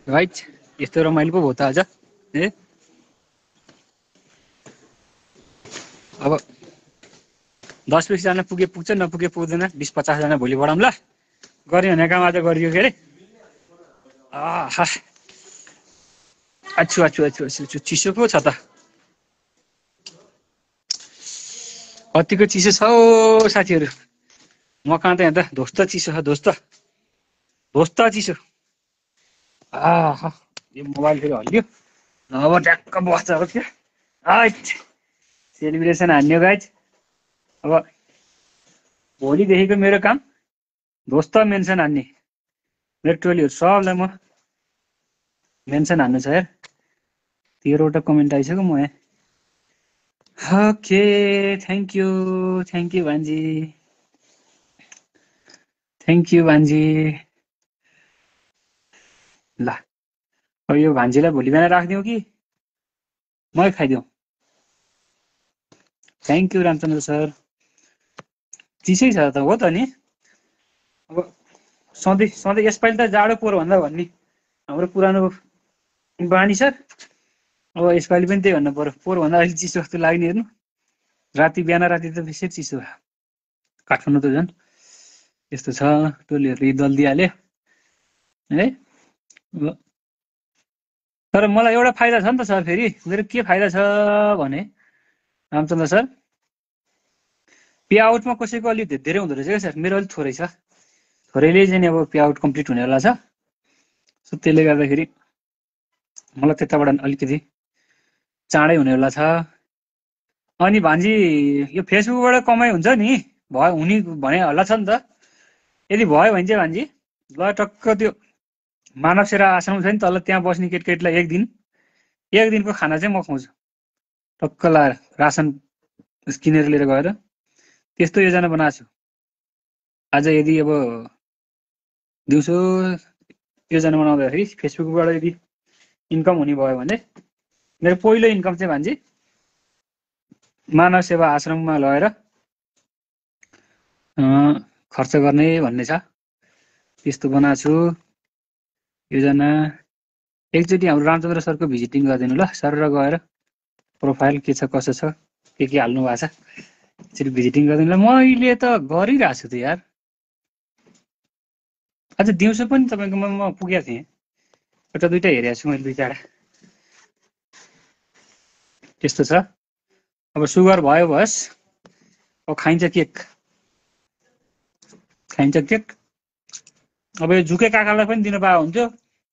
राइट यस्तो रमाइलो पो भयो त आज ए अब 10-20 जना पुग्छ नपुगे पुग्दैन 20-50 जना भोलि बढाउँला गर्ने भने काम आज गरियो के अरे आछु चिसो पो छ त कतिको चिसो छ हौ साथीहरू म कहाँ त यहाँ त ध्वस्त चिसो छ ध्वस्त चिसो यो मोबाइल फेरि हल्लियो अब ट्याक्क बस्छ अब क्या सेलिब्रेसन हान्यो गाइज अब भोलिदेखिको मेरो काम ध्वस्त मेन्सन हान्ने मेरो टोलीहरू सबलाई म मेन्सन हान्नु छ यार 13वटा कमेन्ट आइसक्यो म यहाँ ओके थ्याङ्क यू भान्जी थ्याङ्क यू भान्जी ल अब यो भान्जीलाई भोलि बिहान राखिदिउँ कि मै खाइदिउँ थ्याङ्क यू रामचन्द्र सर चिसै छ त हो त नि अब सधैँ यसपालि त जाडो पोहोर भन्दा भन्ने हाम्रो पुरानो बानी सर अब यसपालि पनि त्यही भन्नु पर्यो पोहोर भन्दा अलिक चिसो जस्तो लाग्ने हेर्नु बिहान राति त बेसी चिसो भयो काठमाडौँ त झन् यस्तो छ टोलीहरूले दल दिइहाल्यो है तर मलाई एउटा फाइदा छ नि त सर फेरि मेरो के फाइदा छ भने रामचन्द्र सर पे आउटमा कसैको अलिक धेरै हुँदो रहेछ क्या सर मेरो अलिक थोरै छ थोरैले चाहिँ अब पे आउट कम्प्लिट हुनेवाला छ सो त्यसले गर्दाखेरि मलाई त्यताबाट अलिकति चाँडै हुनेवाला छ अनि भान्जी यो फेसबुकबाट कमाइ हुन्छ नि भयो हुने भने हल्ला छ नि त यदि भयो भने चाहिँ भान्जी ल टक्क त्यो मानव सेवा आश्रम छ नि तल त्यहाँ बस्ने केटकेटलाई एक दिनको खाना चाहिँ म खुवाउँछु टक्क लाएर रासन किनेर लिएर गएर त्यस्तो योजना बनाएको छु आज यदि अब दिउँसो योजना बनाउँदाखेरि फेसबुकबाट यदि इन्कम हुने भयो भने मेरो पहिलो इन्कम चाहिँ भान्जी मानव सेवा आश्रममा लगेर खर्च गर्ने भन्ने छ त्यस्तो बनाएको छु योजना एकचोटि हाम्रो रामचन्द्र सरको भिजिटिङ गरिदिनु ल, सर र गएर प्रोफाइल के छ कसो छ के हाल्नु भएको छ एकचोटि भिजिटिङ गरिदिनु ल। मैले त गरिरहेको छु त यार, अझ दिउँसो पनि तपाईँकोमा म पुगेको थिएँ, एउटा दुइटा हेरेको छु मैले, दुई चारवटा त्यस्तो छ। अब सुगर भयो बस, अब खाइन्छ केक, खाइन्छ केक। अब यो झुके काकालाई पनि दिनु पाए हुन्थ्यो,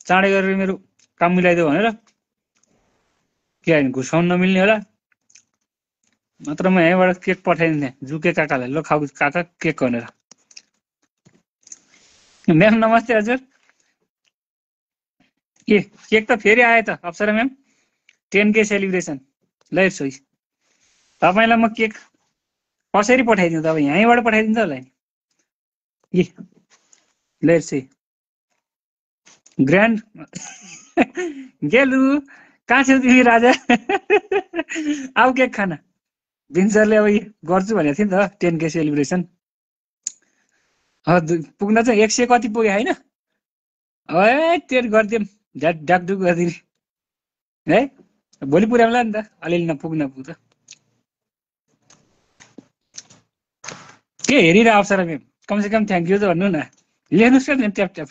चाँडै गरेर मेरो काम मिलाइदियो भनेर। के होइन, घुसाउनु नमिल्ने होला, नत्र म यहीँबाट केक पठाइदिन्थेँ झुके काकालाई, ल खाऊ काका केक भनेर। म्याम नमस्ते हजुर। के केक त फेरि आयो त अप्सरा म्याम, 10K सेलिब्रेसन। ल हेर्छु तपाईँलाई म केक कसरी पठाइदिउँ, तपाईँ यहीँबाट पठाइदिन्छ होला नि। ल हेर्छु ग्रान्ड गेलु कहाँ छौ तिमी राजा? आऊ केक खान। भिन्सरले अब गर्छु भनेको थियो नि त 10K सेलिब्रेसन। पुग्न चाहिँ 100 कति पुग्यो होइन? ए त्यो गरिदिउँ, ढाकढुक गरिदिने है, भोलि पुर्याउँला नि त, अलिअलि नपुग्न पुग्छ। के हेरिरह अप्सरा म्याम, कमसेकम थ्याङ्क यू त भन्नु न, लेख्नुहोस् न ट्याप ट्याप।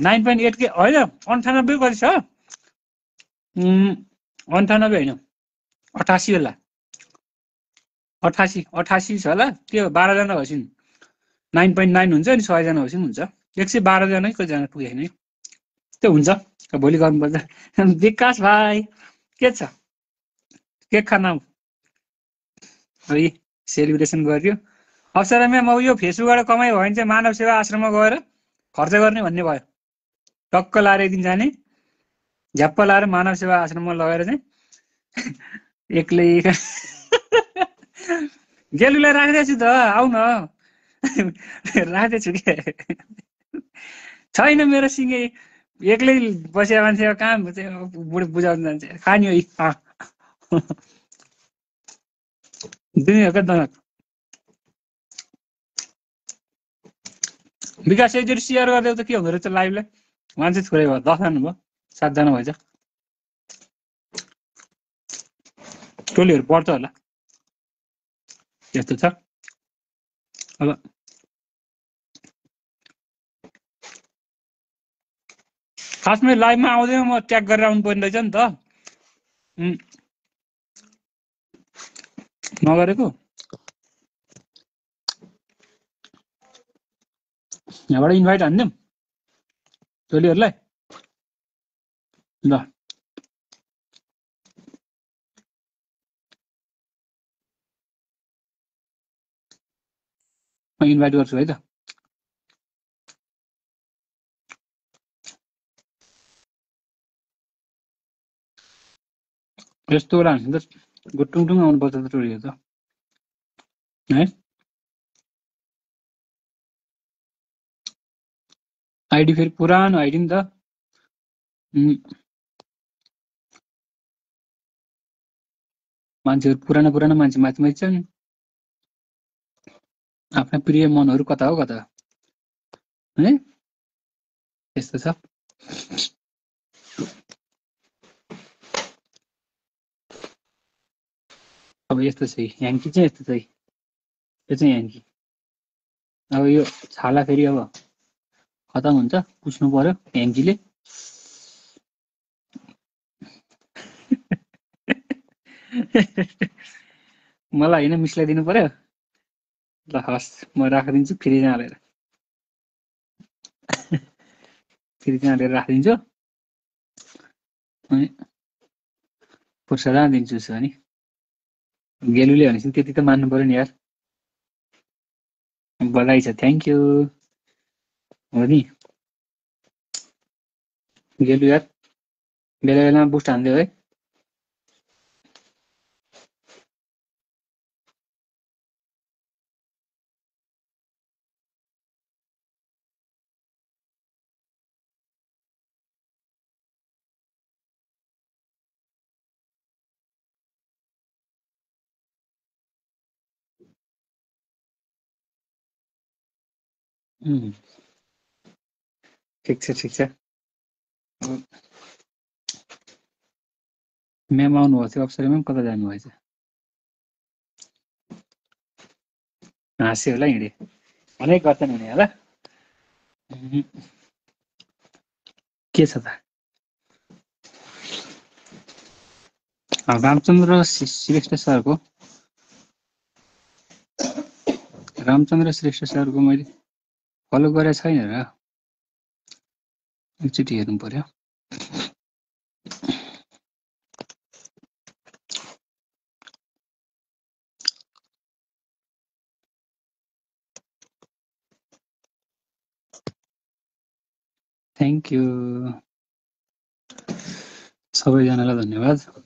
9.8K होइन, 98 कति छ? 98 होइन, 88 होला, 88 छ होला। त्यो 12जना भएपछि 9.9 हुन्छ नि, 100 जना भएपछि हुन्छ 112 जना कतिजना पुगेको छैन त्यो हुन्छ। भोलि गर्नुपर्छ। विकास भाइ के छ, केक खान आऊ है, सेलिब्रेसन गरियो। अप्सरा म्याम अब यो फेसबुकबाट कमाइ भयो भने चाहिँ मानव सेवा आश्रममा गएर खर्च गर्ने भन्ने भयो, टक्क लाएर एक दिन जाने, झ्याप्प लाएर मानव सेवा आश्रममा लगेर चाहिँ एक्लै गेलुलाई राख्दैछु त, आऊ न। राख्दैछु के, छैन मेरो सिँगे, एक्लै बसेको मान्छे कहाँ बुढो बुझाउनु जान्छ, खाने हो दुनियाँको दनक। विकास एकचोटि सेयर गरिदियो त के हुँदो रहेछ लाइभलाई, मान्छे थोरै भयो, 10 जना भयो, 7 जना भएछ, टोलीहरू बढ्छ होला, यस्तो छ। अब खासमा लाइभमा आउँदैन, म ट्याग गरेर आउनु पर्ने रहेछ नि त, नगरेको। यहाँबाट इन्भाइट हानिदिउँ टोलीहरूलाई ल। म इन्भाइट गर्छु है त। यस्तो बेला हामी त गुटुङटुङ आउनुपर्छ त टोलीहरू त है। आइडी फेरि पुरानो आइडी नि त, मान्छेहरू पुरानो मान्छे माथि छन्, आफ्ना प्रिय मनहरू कता हो कता है, यस्तो छ। अब यस्तो छ, ह्याङ्की चाहिँ यस्तो छ, यो चाहिँ ह्याङ्की। अब यो छाला फेरि अब खतम हुन्छ, पुछ्नु पर्यो ह्याङ्कीले। मलाई होइन, मिसलाई दिनु पर्यो। ल हस्, म राखिदिन्छु फ्रिजमा हालेर, फ्रिजमा हालेर राखिदिन्छु, अनि फुर्सदमा दिन्छु उसो भने। गेलुले भनेपछि त्यति त मान्नु पर्यो नि यार, बधाई छ, थ्याङ्क यू हो नि गेलु यार, बेला बेलामा बुस्ट हान्दियो है। ठिक छ ठिक छ। म्याम आउनुभएको थियो अप्सरा म्याम कता जानुभएछ हाँस्यो होला हिँडे भने गर्छन् हुने होला के छ त रामचन्द्र श्रेष्ठ सरको मैले फलो गरेको छैन र एकचोटि हेर्नु पर्यो थ्याङ्क यू सबैजनालाई धन्यवाद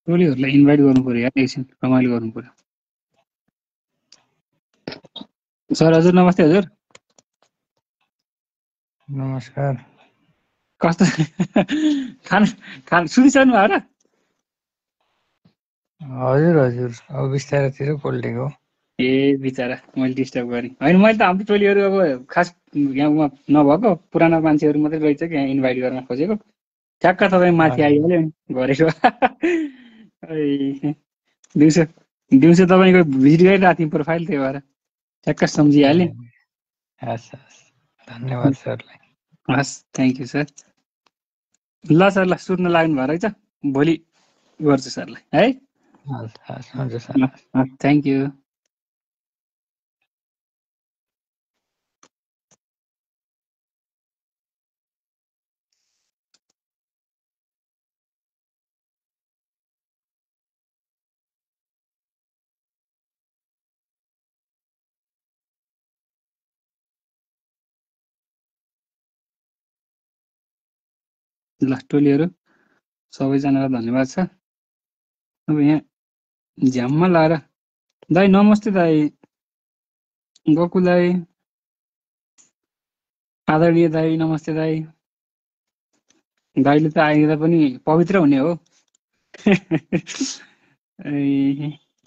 टोलीहरूलाई इन्भाइट गर्नु पर्यो यार एकछिन रमाइलो गर्नु पर्यो सर हजुर नमस्ते हजुर नमस्कार कस्तो खाना सुनिसक्नु भयो र हजुर हजुर अब बिस्तारतिर पल्टेको ए बिचरा मैले डिस्टर्ब गरेँ होइन मैले त हाम्रो टोलीहरू अब खास यहाँमा नभएको पुरानो मान्छेहरू मात्रै रहेछ कि यहाँ इन्भाइट गर्न खोजेको ठ्याक्क तपाईँ माथि आइहाल्यो नि गरेको दिउँसो तपाईँको भिजिट गरिरहेको थिएँ प्रोफाइल त्यही भएर ठ्याक्क सम्झिहालेँ हस् हस् धन्यवाद सरलाई हस् थ्याङ्क यू सर ल सर ल सुत्न लाग्नु भयो रहेछ भोलि गर्छु सरलाई है हस् हस् हुन्छ सर थ्याङ्क यू ल टोलीहरू सबैजनालाई धन्यवाद छ अब यहाँ झ्याममा लाएर दाइ नमस्ते दाइ गोकुल दाइ आदरणीय दाइ नमस्ते दाइ दाइले त आइदिँदा पनि पवित्र हुने हो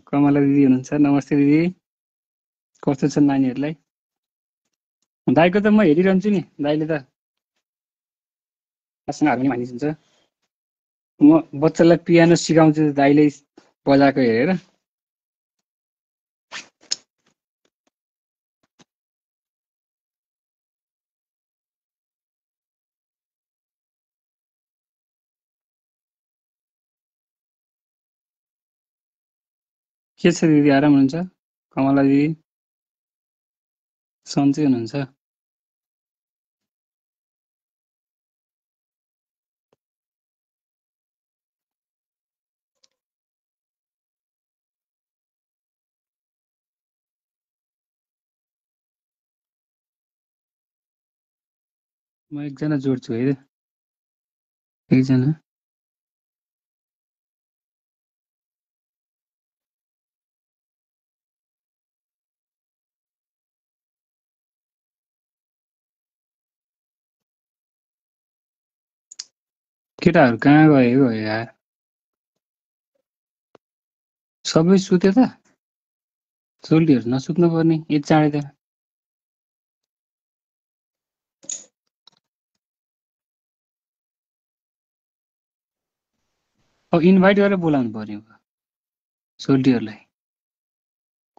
कमला दिदी हुनुहुन्छ नमस्ते दिदी कस्तो छ नानीहरूलाई दाइको त म हेरिरहन्छु नि दाइले त सँग हार्मोनियम हानिदिन्छ म बच्चालाई पियानो सिकाउँछु दाइले बजाएको हेरेर के छ दिदी आराम हुनुहुन्छ कमला दिदी सन्चै हुनुहुन्छ म एकजना जोड्छु है एकजना केटाहरू कहाँ गयो यार सबै सुते त सोल्टीहरू नसुत्नु पर्ने यति चाँडै त अब इन्भाइट गरेर बोलाउनु पर्यो सोल्टीहरूलाई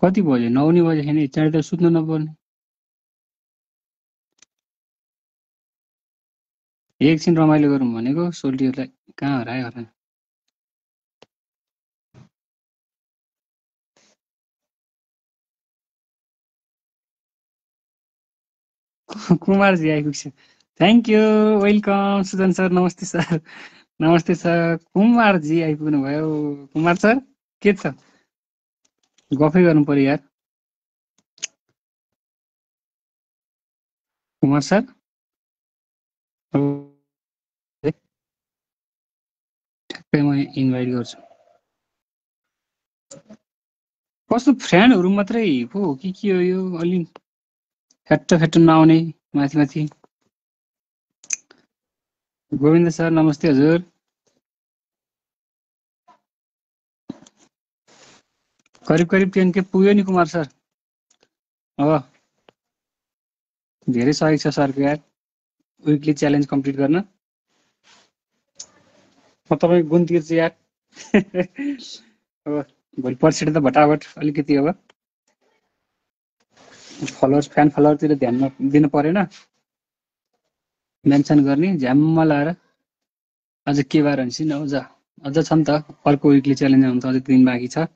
कति बज्यो 9 नि बजे छैन यति चाँडै त सुत्नु नपर्ने एकछिन रमाइलो गरौँ भनेको सोल्टीहरूलाई कहाँ हरायो होला कुमारजी आइपुग्छ thank you welcome Sujan sir नमस्ते सर कुमारजी आइपुग्नु भयो कुमार सर के छ गफै गर्नु पर्यो यार कुमार सर हो, ठ्याक्कै म इन्भाइट गर्छु। कस्तो फ्रेन्डहरू मात्रै पो हो कि के हो यो? अलि फ्याट्ट नआउने माथि माथि। गोविन्द सर नमस्ते हजुर। करिब 10K पुग्यो नि कुमार सर। अब धेरै सहयोग छ सरको यार विकली च्यालेन्ज कम्प्लिट गर्न। म तपाईँको गुण तिर्छु यार। अब भोलि पर्सिबाट त भटाभट अलिकति अब फ्यान फलोअरतिर ध्यान दिनु परेन, मेन्सन गर्ने झ्याममा लाएर। अझ के बार हुन्छ अझ छ नि त, अर्को विकली च्यालेन्ज आउनु त अझै 3 दिन बाँकी छ।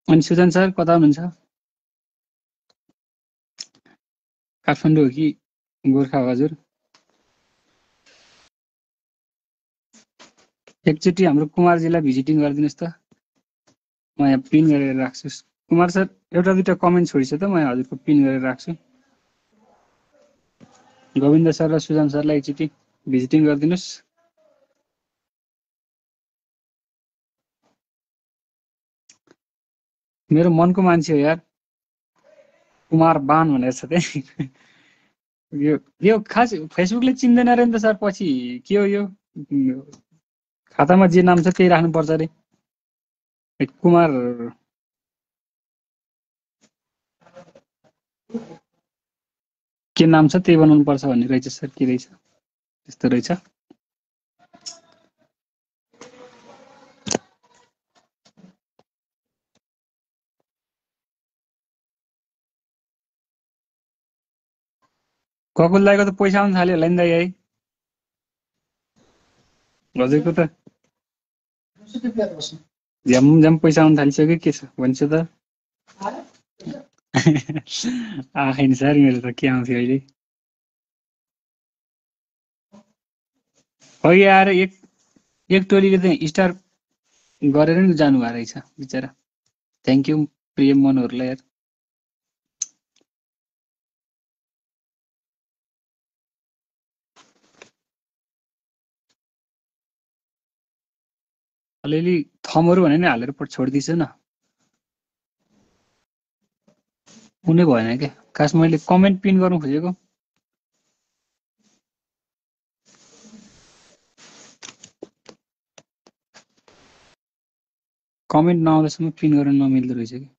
अनि सुजन सर कता हुनुहुन्छ? काठमाडौँ हो कि गोर्खा हो हजुर? एकचोटि हाम्रो कुमारजीलाई भिजिटिङ गरिदिनुहोस् त, म यहाँ पिन गरेर राख्छु। कुमार सर एउटा दुईटा कमेन्ट छोडिछ त, म यहाँ हजुरको पिन गरेर राख्छु। गोविन्द सर र सुजन सरलाई एकचोटि भिजिटिङ गरिदिनुहोस्। मेरो मनको मान्छे हो यार, कुमार बान भनेर छ त्यही। यो खास फेसबुकले चिन्दैन अरे नि त सर, पछि के हो यो? खातामा जे नाम छ त्यही राख्नुपर्छ अरे। कुमार के नाम छ त्यही बनाउनु पर्छ भन्ने रहेछ सर, के रहेछ त्यस्तो रहेछ। ककुल दाइको त पैसा आउनु थाल्यो होला नि दाइ है? हजुरको त झ्याम पैसा आउनु थालिसक्यो, के छ भन्छ त? आएन सर, मेरो त के आउँथ्यो अहिले। अघि आएर एक टोलीले चाहिँ स्टार गरेर नि जानुभएको रहेछ बिचरा। थ्याङ्क यू प्रिय मनहरूलाई यार। अलिअलि थमहरू भने नि हालेर छोडिदिन्छु न, कुनै भएन क्या। खास मैले कमेन्ट पिन गर्नु खोजेको, कमेन्ट नआउँदासम्म पिन गर्न नमिल्दो रहेछ कि।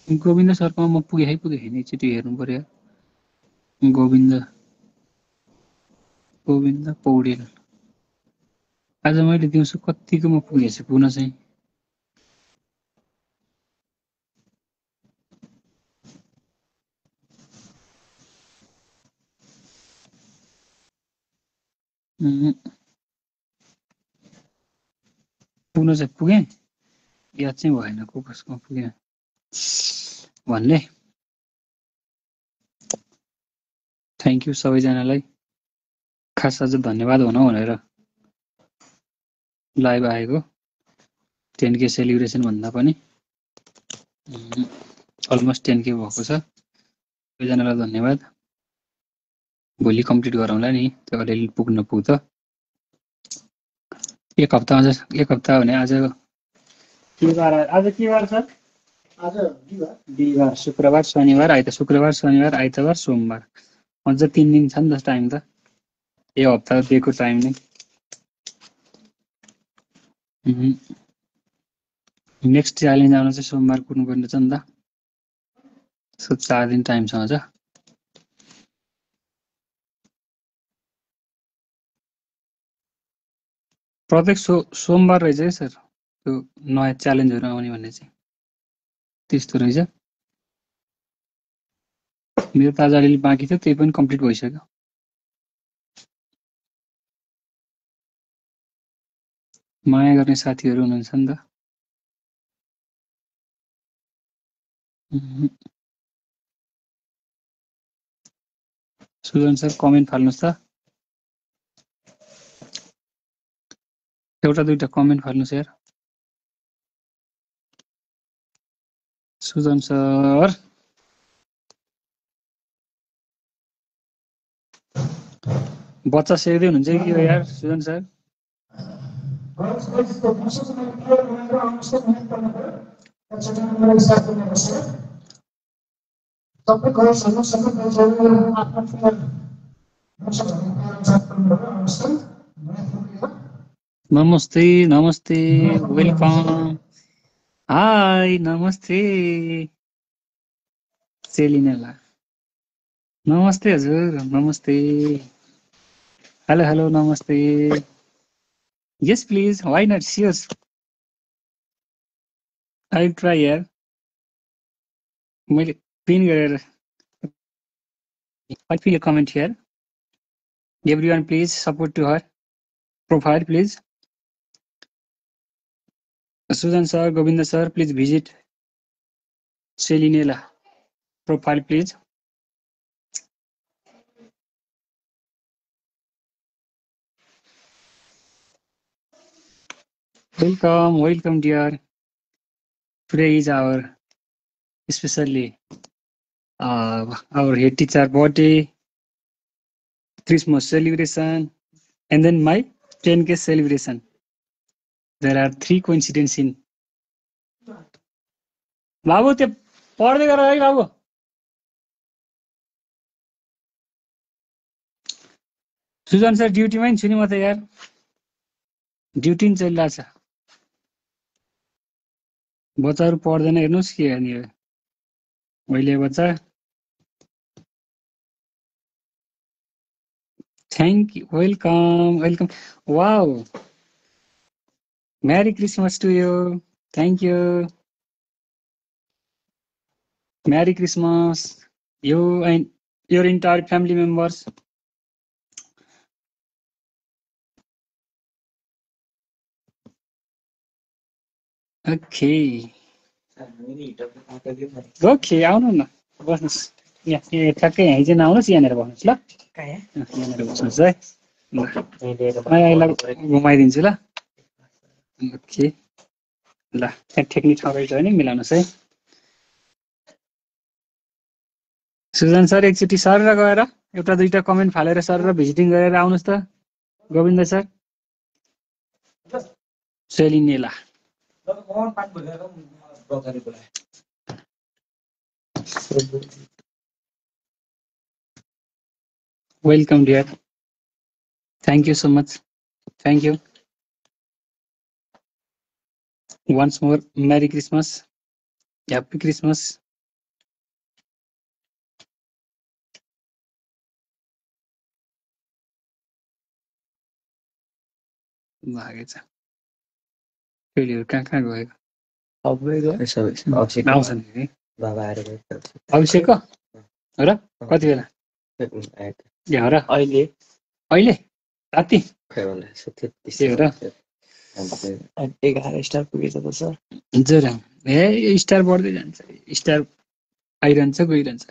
गोविन्द सरकोमा म पुगेँ नि, एकचोटि हेर्नु पर्यो। गोविन्द पौडेल आज मैले दिउँसो कतिकोमा पुगेछु पुग्न चाहिँ। पुग्न चाहिँ पुगेँ, याद चाहिँ भएन को कसकोमा पुगेँ भन्ने। थ्याङ्क यू सबैजनालाई, खास आज धन्यवाद भनौँ भनेर लाइभ आएको। 10K सेलिब्रेसन भन्दा पनि अलमोस्ट 10K भएको छ। सबैजनालाई धन्यवाद। भोलि कम्प्लिट गरौँला नि, त्यो अलिअलि पुग्न पुग्छ। एक हप्ता भने आज के बार छ? आज बिहिबार, शुक्रबार, शनिबार, आइतबार, सोमबार। अझ 3 दिन छ नि त टाइम त, एक हप्ता दिएको टाइम नै। नेक्स्ट च्यालेन्ज आउन चाहिँ सोमबार कुर्नुपर्ने छ नि त, सो 4 दिन टाइम छ अझ। प्रत्येक सोमबार रहेछ है सर त्यो नयाँ च्यालेन्जहरू आउने भन्ने चाहिँ, त्यस्तो रहेछ। मेरो त आज अलिअलि बाँकी थियो, त्यही पनि कम्प्लिट भइसक्यो। माया गर्ने साथीहरू हुनुहुन्छ नि त। सुजन सर कमेन्ट फाल्नुहोस् त एउटा दुईटा कमेन्ट फाल्नुहोस् यार सुजन सर बच्चा सेर्दै हुनुहुन्छ कि यार सुजन सर नमस्ते नमस्ते वेलकम हाई नमस्ते सेलिनाला नमस्ते हजुर नमस्ते हेलो हेलो नमस्ते यस प्लिज व्हाई नॉट सियर्स आई ट्राई यार मैले पिन गरेर I feel a comment here. Everyone please support to her profile please. Susan sir, Govinda sir, please visit Selinela profile please. Welcome, welcome dear. Today is our especially our head teacher birthday, Christmas celebration, and then my 10K celebration. There are 3 coincidences in. बाबु त्यो पढ्दै गर है बाबु Sujan sir ड्युटीमै छु नि म त यार ड्युटी नि चलिरहेछ बच्चाहरू पढ्दैन हेर्नुहोस् के गर्ने हो अहिले बच्चा Thank you. Welcome. Welcome. Wow. Merry Christmas to you. Thank you. Merry Christmas. You and your entire family members. Okay. Okay, आउनु न बस्नुस् यहाँ ठ्याक्कै यहीँ चाहिँ नआउनुस् यहाँनिर बस्नुस् ल यहाँनिर बस्नुस् है ल अहिले घुमाइदिन्छु ल ओके ल त्यहाँ ठेक्ने ठाउँ छ भने मिलाउनुस् है सुजन सर एकचोटि सर र गएर एउटा दुईटा कमेन्ट फालेर सर र भिजिटिङ गरेर आउनुस् त गोविन्द सर सेलिनेला Welcome, dear. Thank you so much. Thank you. Once more, Merry Christmas. Happy Christmas. भागेछ फेरि कहाँ गएको आउँछ नि अभिषेक हो र कति बेला यहाँ र अहिले राति त्यही हो र 11 स्टार पुगेछ त सर हजुर ए स्टार बढ्दै जान्छ स्टार आइरहन्छ गइरहन्छ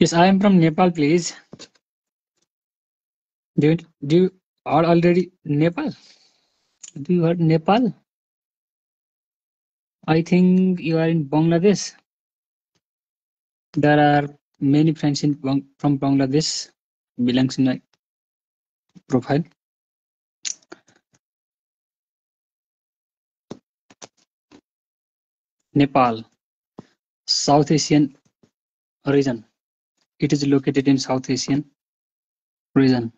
Yes, I am from Nepal, please. Do you are already Nepal? Do you heard Nepal? I think you are in Bangladesh. There are many friends from Bangladesh belongs in my profile. Nepal, South Asian region. It is located in South Asian region.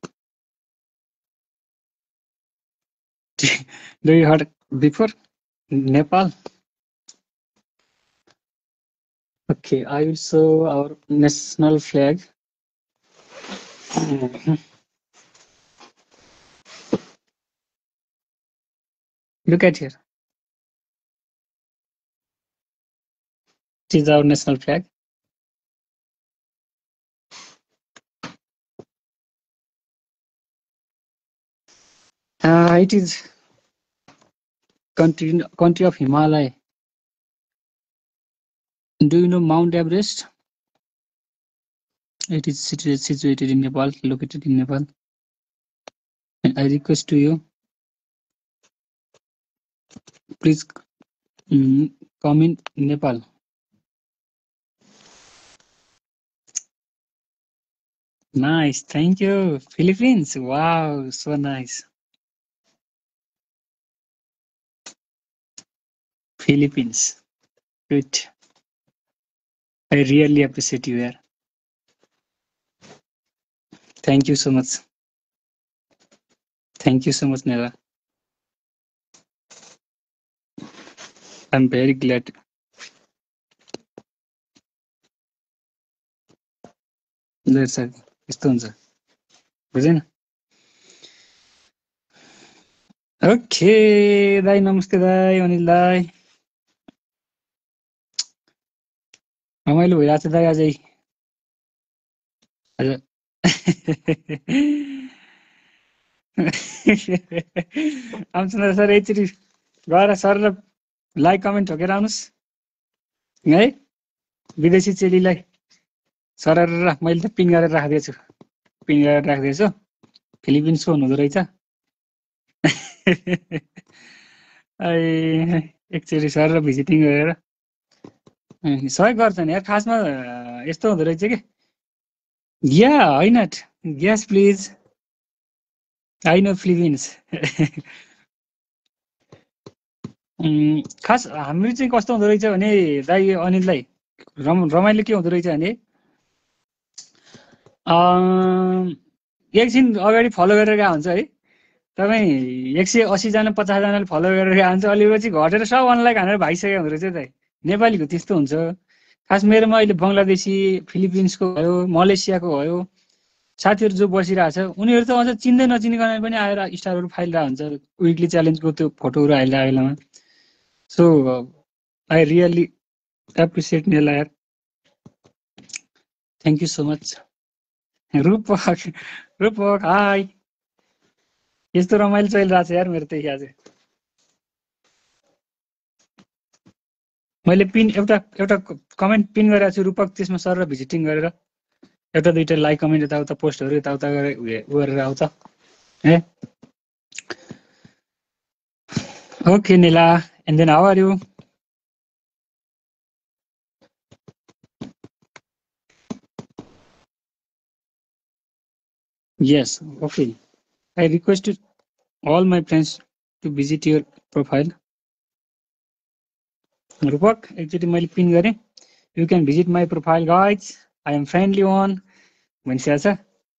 Do you heard before Nepal? Okay, I will show our national flag. Look at here. It is our national flag. It is country of Himalaya. Do you know Mount Everest? It is situated in Nepal, located in Nepal. I request to you, please come in Nepal. Nice, thank you. Philippines, wow, so nice. Philippines, good. I really appreciate you here. Thank you so much. Thank you so much, Nela. I'm very glad. That's it. यस्तो हुन्छ बुझेन okay दाइ नमस्ते दाइ अनिल दाइ रमाइलो भइरहेको छ दाइ अझै हजुर रामचन्द्र सर एकचोटि गएर सरलाई लाइक कमेन्ट ठोकेर आउनुहोस् है विदेशी चेलीलाई सर मैले त पिन गरेर राखिदिएछु फिलिपिन्सको हुनुहुँदो रहेछ एकचोटि सर भिजिटिङ गरेर सहयोग गर्छ नि यार खासमा यस्तो हुँदो रहेछ कि या होइन gas please I know Philippines खास हाम्रो चाहिँ कस्तो हुँदो रहेछ भने दाइ अनिललाई रमाइलो के हुँदो रहेछ भने एकछिन अगाडि फलो गरेर गएको हुन्छ है तपाईँ 180 जना 50 जनाले फलो गरेर गएको हुन्छ अलिपछि घटेर सब अनलाइक हानेर भागिसकेको हुँदो रहेछ दाइ नेपालीको त्यस्तो हुन्छ खास मेरोमा अहिले बङ्गलादेशी फिलिपिन्सको भयो मलेसियाको भयो साथीहरू जो बसिरहेछ उनीहरू त अझ चिन्दै नचिनिकन पनि आएर स्टारहरू फालिरहेको हुन्छ विकली च्यालेन्जको त्यो फोटोहरू हालिरहेको बेलामा सो आई रियली एप्रिसिएट नेला यार थ्याङ्क यू सो मच रूपक हाई यस्तो रमाइलो चलिरहेको छ यार मेरो त आज मैले पिन एउटा कमेन्ट पिन गरेको छु रूपक त्यसमा सर र भिजिटिङ गरेर एउटा दुईटा लाइक कमेन्ट यताउता पोस्टहरू यताउता गरेर आउँछ है okay Nila and then how are you yes okay I requested all my friends to visit your profile रूपक एकचोटि मैले पिन गरेँ you can visit my profile guys I am friendly one भनिसकेको छ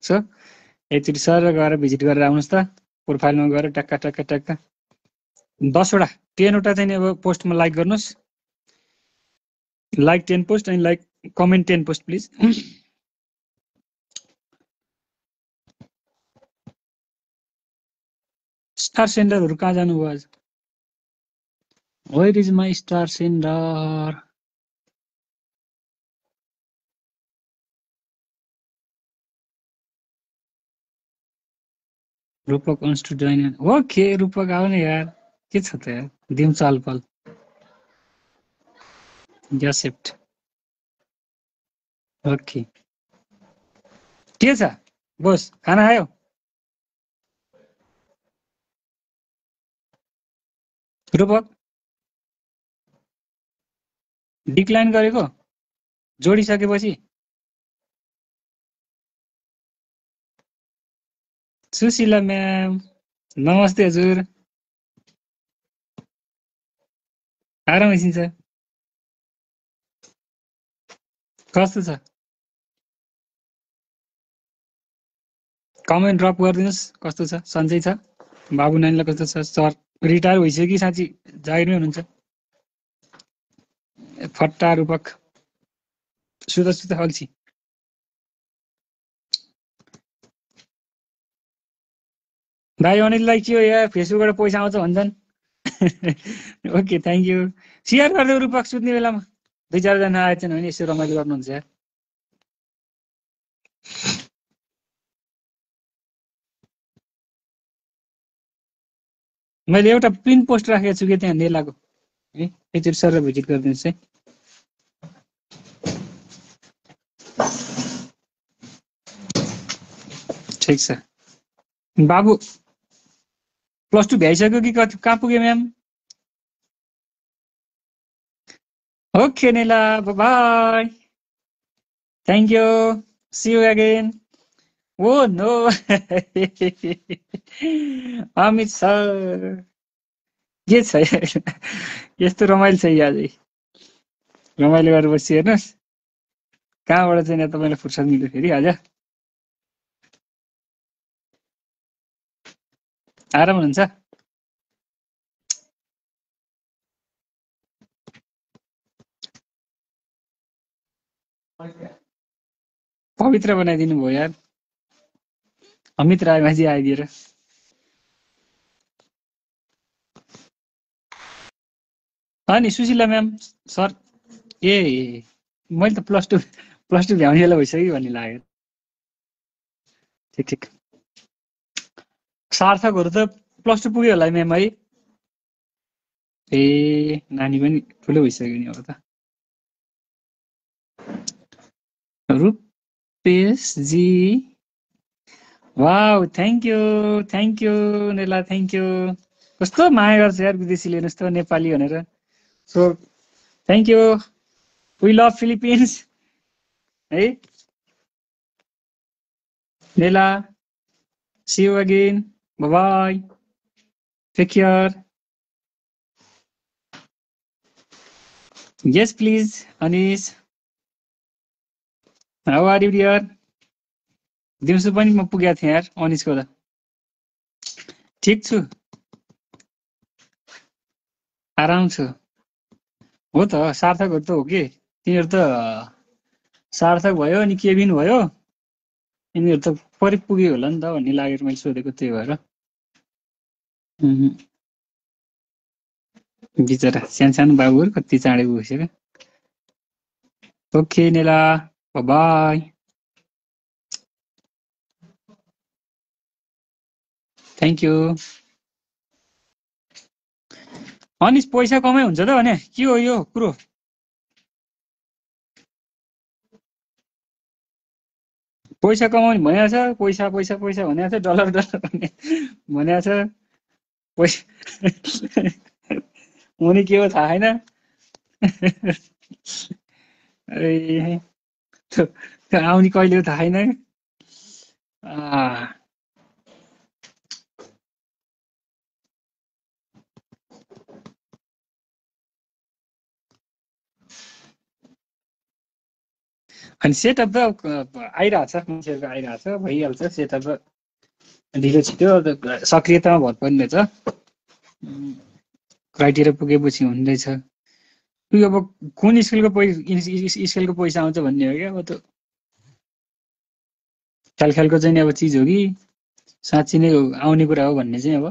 सो एकचोटि सर गएर भिजिट गरेर आउनुहोस् त प्रोफाइलमा गएर टक्का टक्का टक्का 10वटा 10वटा चाहिँ अब पोस्टमा लाइक गर्नुहोस् like 10 post and like comment 10 post please star सेन्डरहरू कहाँ जानुभयो आज where is my star sender Rupak wants to join in okay Rupak आउने यार के छ त यार दिम चालपाल एक्सेप्ट ओके के छ बोस खाना खायो रूपक डिक्लाइन गरेको जोडिसकेपछि सुशीला म्याम नमस्ते हजुर आराम आइसिन्छ कस्तो छ कमेन्ट ड्रप गरिदिनुहोस् कस्तो छ सन्चै छ बाबु नानीलाई कस्तो छ सर रिटायर भइसक्यो कि साँच्ची जागिरमै हुनुहुन्छ फट्टा रूपक सुता अल्छी भाइ अनिललाई के हो यार फेसबुकबाट पैसा आउँछ भन्छन् ओके थ्याङ्क यू सेयर गरिदेऊ रूपक सुत्ने बेलामा 2-4 जना आएछन् भने यसो रमाइलो गर्नुहुन्छ यार मैले एउटा पिन पोस्ट राखेको छु कि त्यहाँ नेलाको है एकचोटि सर भिजिट गरिदिनुहोस् है ठिक छ बाबु +2 भ्याइसक्यो कि कहाँ पुग्यो ma'am okay Nela bye thank you see you again oh no Amit sir के छ यस्तो रमाइलो छ आजै रमाइलो गरेर बसी हेर्नुहोस् कहाँबाट चाहिँ तपाईँलाई फुर्सद मिल्यो फेरि आज आराम हुनुहुन्छ पवित्र बनाइदिनु भयो यार अमित राय माझी आइदिएर अनि सुशीला म्याम सर ए मैले त +2 भ्याउने बेला भइसक्यो भन्ने लाग्यो ठिक ठिक सार्थकहरू त +2 पुग्यो होला म्याम है ए नानी पनि ठुलो भइसक्यो नि अब त Rupeshji wow thank you Nela thank you कस्तो माया गर्छ यार विदेशीले जस्तो नेपाली भनेर so thank you we love Philippines है Nela see you again bye take care yes please Anish how are you dear दिउँसो पनि म पुगेको थिएँ यार अनिशको त ठिक छु आराम छु हो त सार्थकहरू त हो कि तिनीहरू त सार्थक भयो अनि केबिन भयो यिनीहरू त परि पुग्यो होला नि त भन्ने लागेर मैले सोधेको त्यही भएर बिचरा सानो बाबुहरू कति चाँडै पुगिसक्यो okay Nela bye thank you अनिश पैसा कमाइ हुन्छ त भने के हो यो कुरो पैसा कमाउने भनेको छ पैसा पैसा पैसा भनेको छ डलर भनेको छ पैसा हुने के हो थाहा छैन आउने कहिले हो थाहा छैन अनि सेटअप त आइरहेछ मान्छेहरूको आइरहेछ भइहाल्छ सेटअप ढिलो छिटो सक्रियतामा भर पर्ने रहेछ क्राइटेरिया पुगेपछि हुँदैछ अब कुन स्कुलको पैसा आउँछ भन्ने हो क्या अब त ख्यालको चाहिँ अब चिज हो कि साँच्ची नै आउने कुरा हो भन्ने चाहिँ अब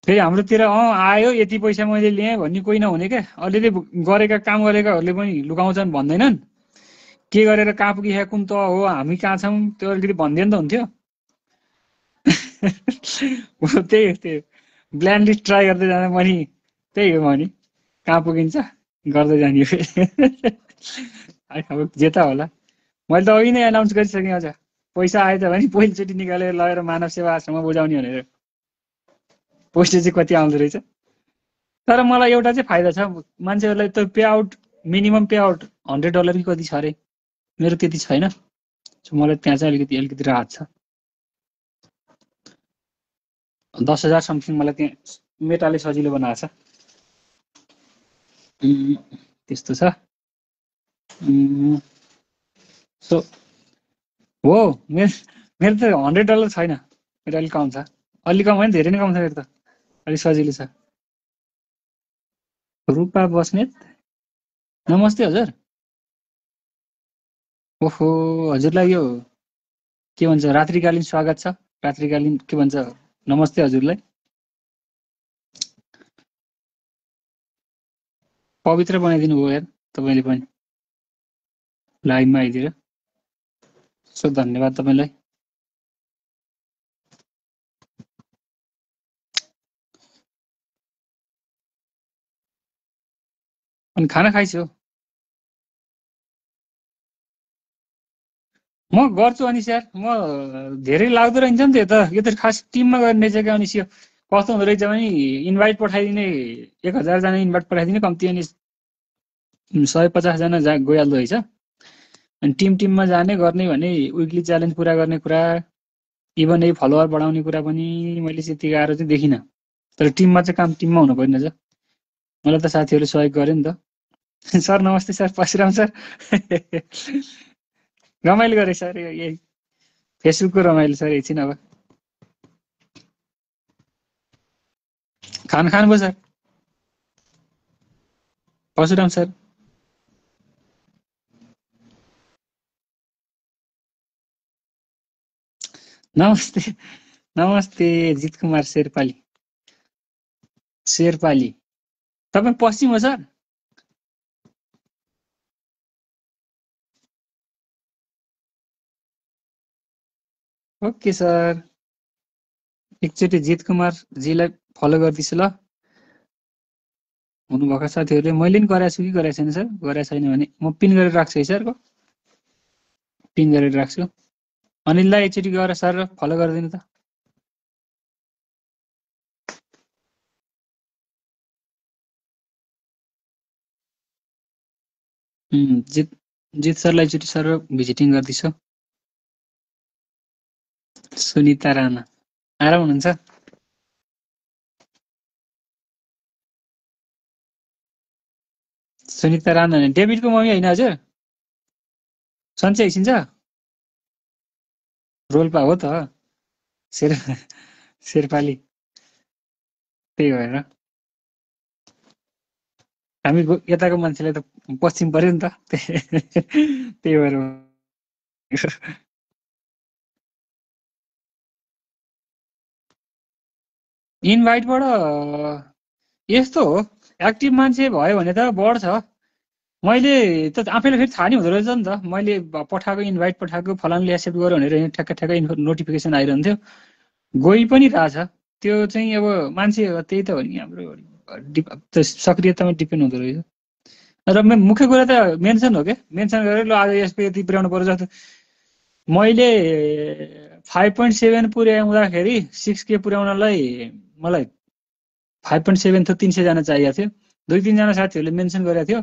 फेरि हाम्रोतिर आयो यति पैसा मैले ल्याएँ भन्ने कोही नहुने क्या अलिअलि गरेका काम गरेकाहरूले पनि लुकाउँछन् भन्दैनन् के गरेर कहाँ पुगिसक्यो कुन त हो हामी कहाँ छौँ त्यो अलिकति भनिदियो नि त हुन्थ्यो त्यही ब्ल्यान्डली ट्राई गर्दै जाँदा पनि त्यही हो भने कहाँ पुगिन्छ गर्दै जाने अब जे त होला मैले त अघि नै एनाउन्स गरिसकेँ अझ पैसा आयो त भने पहिलोचोटि निकालेर लगेर मानव सेवा आश्रममा बुझाउने भनेर पैसा चाहिँ कति आउँदो रहेछ तर मलाई एउटा चाहिँ फाइदा छ मान्छेहरूलाई त pay out minimum pay out $100 कि कति छ अरे मेरो त्यति छैन मलाई त्यहाँ चाहिँ अलिकति राहत छ 10,000 समथिङ मलाई त्यहाँ मेटाले सजिलो बनाएको छ त्यस्तो छ सो हो मेरो त $100 छैन मेरो अलिक कम छ अलि कम होइन धेरै नै कम छ मेरो त अलिक सजिलो छ रूपा बस्नेत नमस्ते हजुर ओहो हजुरलाई यो के भन्छ रात्रिकालीन स्वागत छ रात्रिकालीन के भन्छ नमस्ते हजुरलाई पवित्र बनाइदिनु भयो यार तपाईँले पनि लाइभमा आइदिएर सो धन्यवाद तपाईँलाई अनि खाना खाइसो म गर्छु अनि यार म धेरै लाग्दो रहेछ नि त यो त खास टिममा गर्ने चाहिँ अनि यो कस्तो हुँदो रहेछ भने इन्भाइट पठाइदिने 1000 जना इन्भाइट पठाइदिने कम्ती अनि 150 जना गइहाल्दो रहेछ अनि टिममा जाने गर्ने भने विकली च्यालेन्ज पुरा गर्ने कुरा इभन यही फलोअर बढाउने कुरा पनि मैले त्यति गाह्रो चाहिँ देखिनँ तर टिममा चाहिँ काम टिममा हुनु पर्ने छ मलाई त साथीहरूले सहयोग गर्यो नि त सर नमस्ते सर परशुराम सर रमाइलो गरेँ सर यही फेसबुकको रमाइलो सर एकछिन अब खानुभयो सर परशुराम सर नमस्ते नमस्ते जित कुमार शेरपाली तपाईँ पश्चिम हो सर ओके सर एकचोटि जित कुमारजीलाई फलो गरिदिन्छु ल हुनुभएका साथीहरूले मैले पनि गराएको छु कि गराएको छैन सर गराएको छैन भने म पिन गरेर राख्छु है सर पिन गरेर राख्छु अनिललाई एकचोटि गएर सर फलो गरिदिनु त जित सरलाई एकचोटि सर भिजिटिङ गर्दैछु सुनिता राणा आराम हुनुहुन्छ सुनिता राणा डेभिडको मम्मी होइन हजुर सन्चै एकछिन्छ रोल्पा हो त शेरपाली त्यही भएर हामी यताको मान्छेलाई त पश्चिम पर्यो नि त त्यही भएर इन्भाइटबाट यस्तो हो एक्टिभ मान्छे भयो भने त बढ्छ मैले त आफैलाई फेरि थाहा नै हुँदो रहेछ नि त मैले पठाएको इन्भाइट पठाएको फलानले एक्सेप्ट गर्यो भनेर ठ्याक्क नोटिफिकेसन आइरहन्थ्यो गइ पनि रहेछ त्यो चाहिँ अब मान्छे त्यही त हो नि हाम्रो सक्रियतामा डिपेन्ड हुँदो रहेछ र मुख्य कुरा त मेन्सन हो क्या मेन्सन गरेर ल आज यसको यति पुर्याउनु पर्छ जस्तो मैले 5.7 पुर्याउँदाखेरि 6K पुर्याउनलाई मलाई 5.7 थियो 300 जना चाहिएको थियो 2-3 जना साथीहरूले मेन्सन गरेको थियो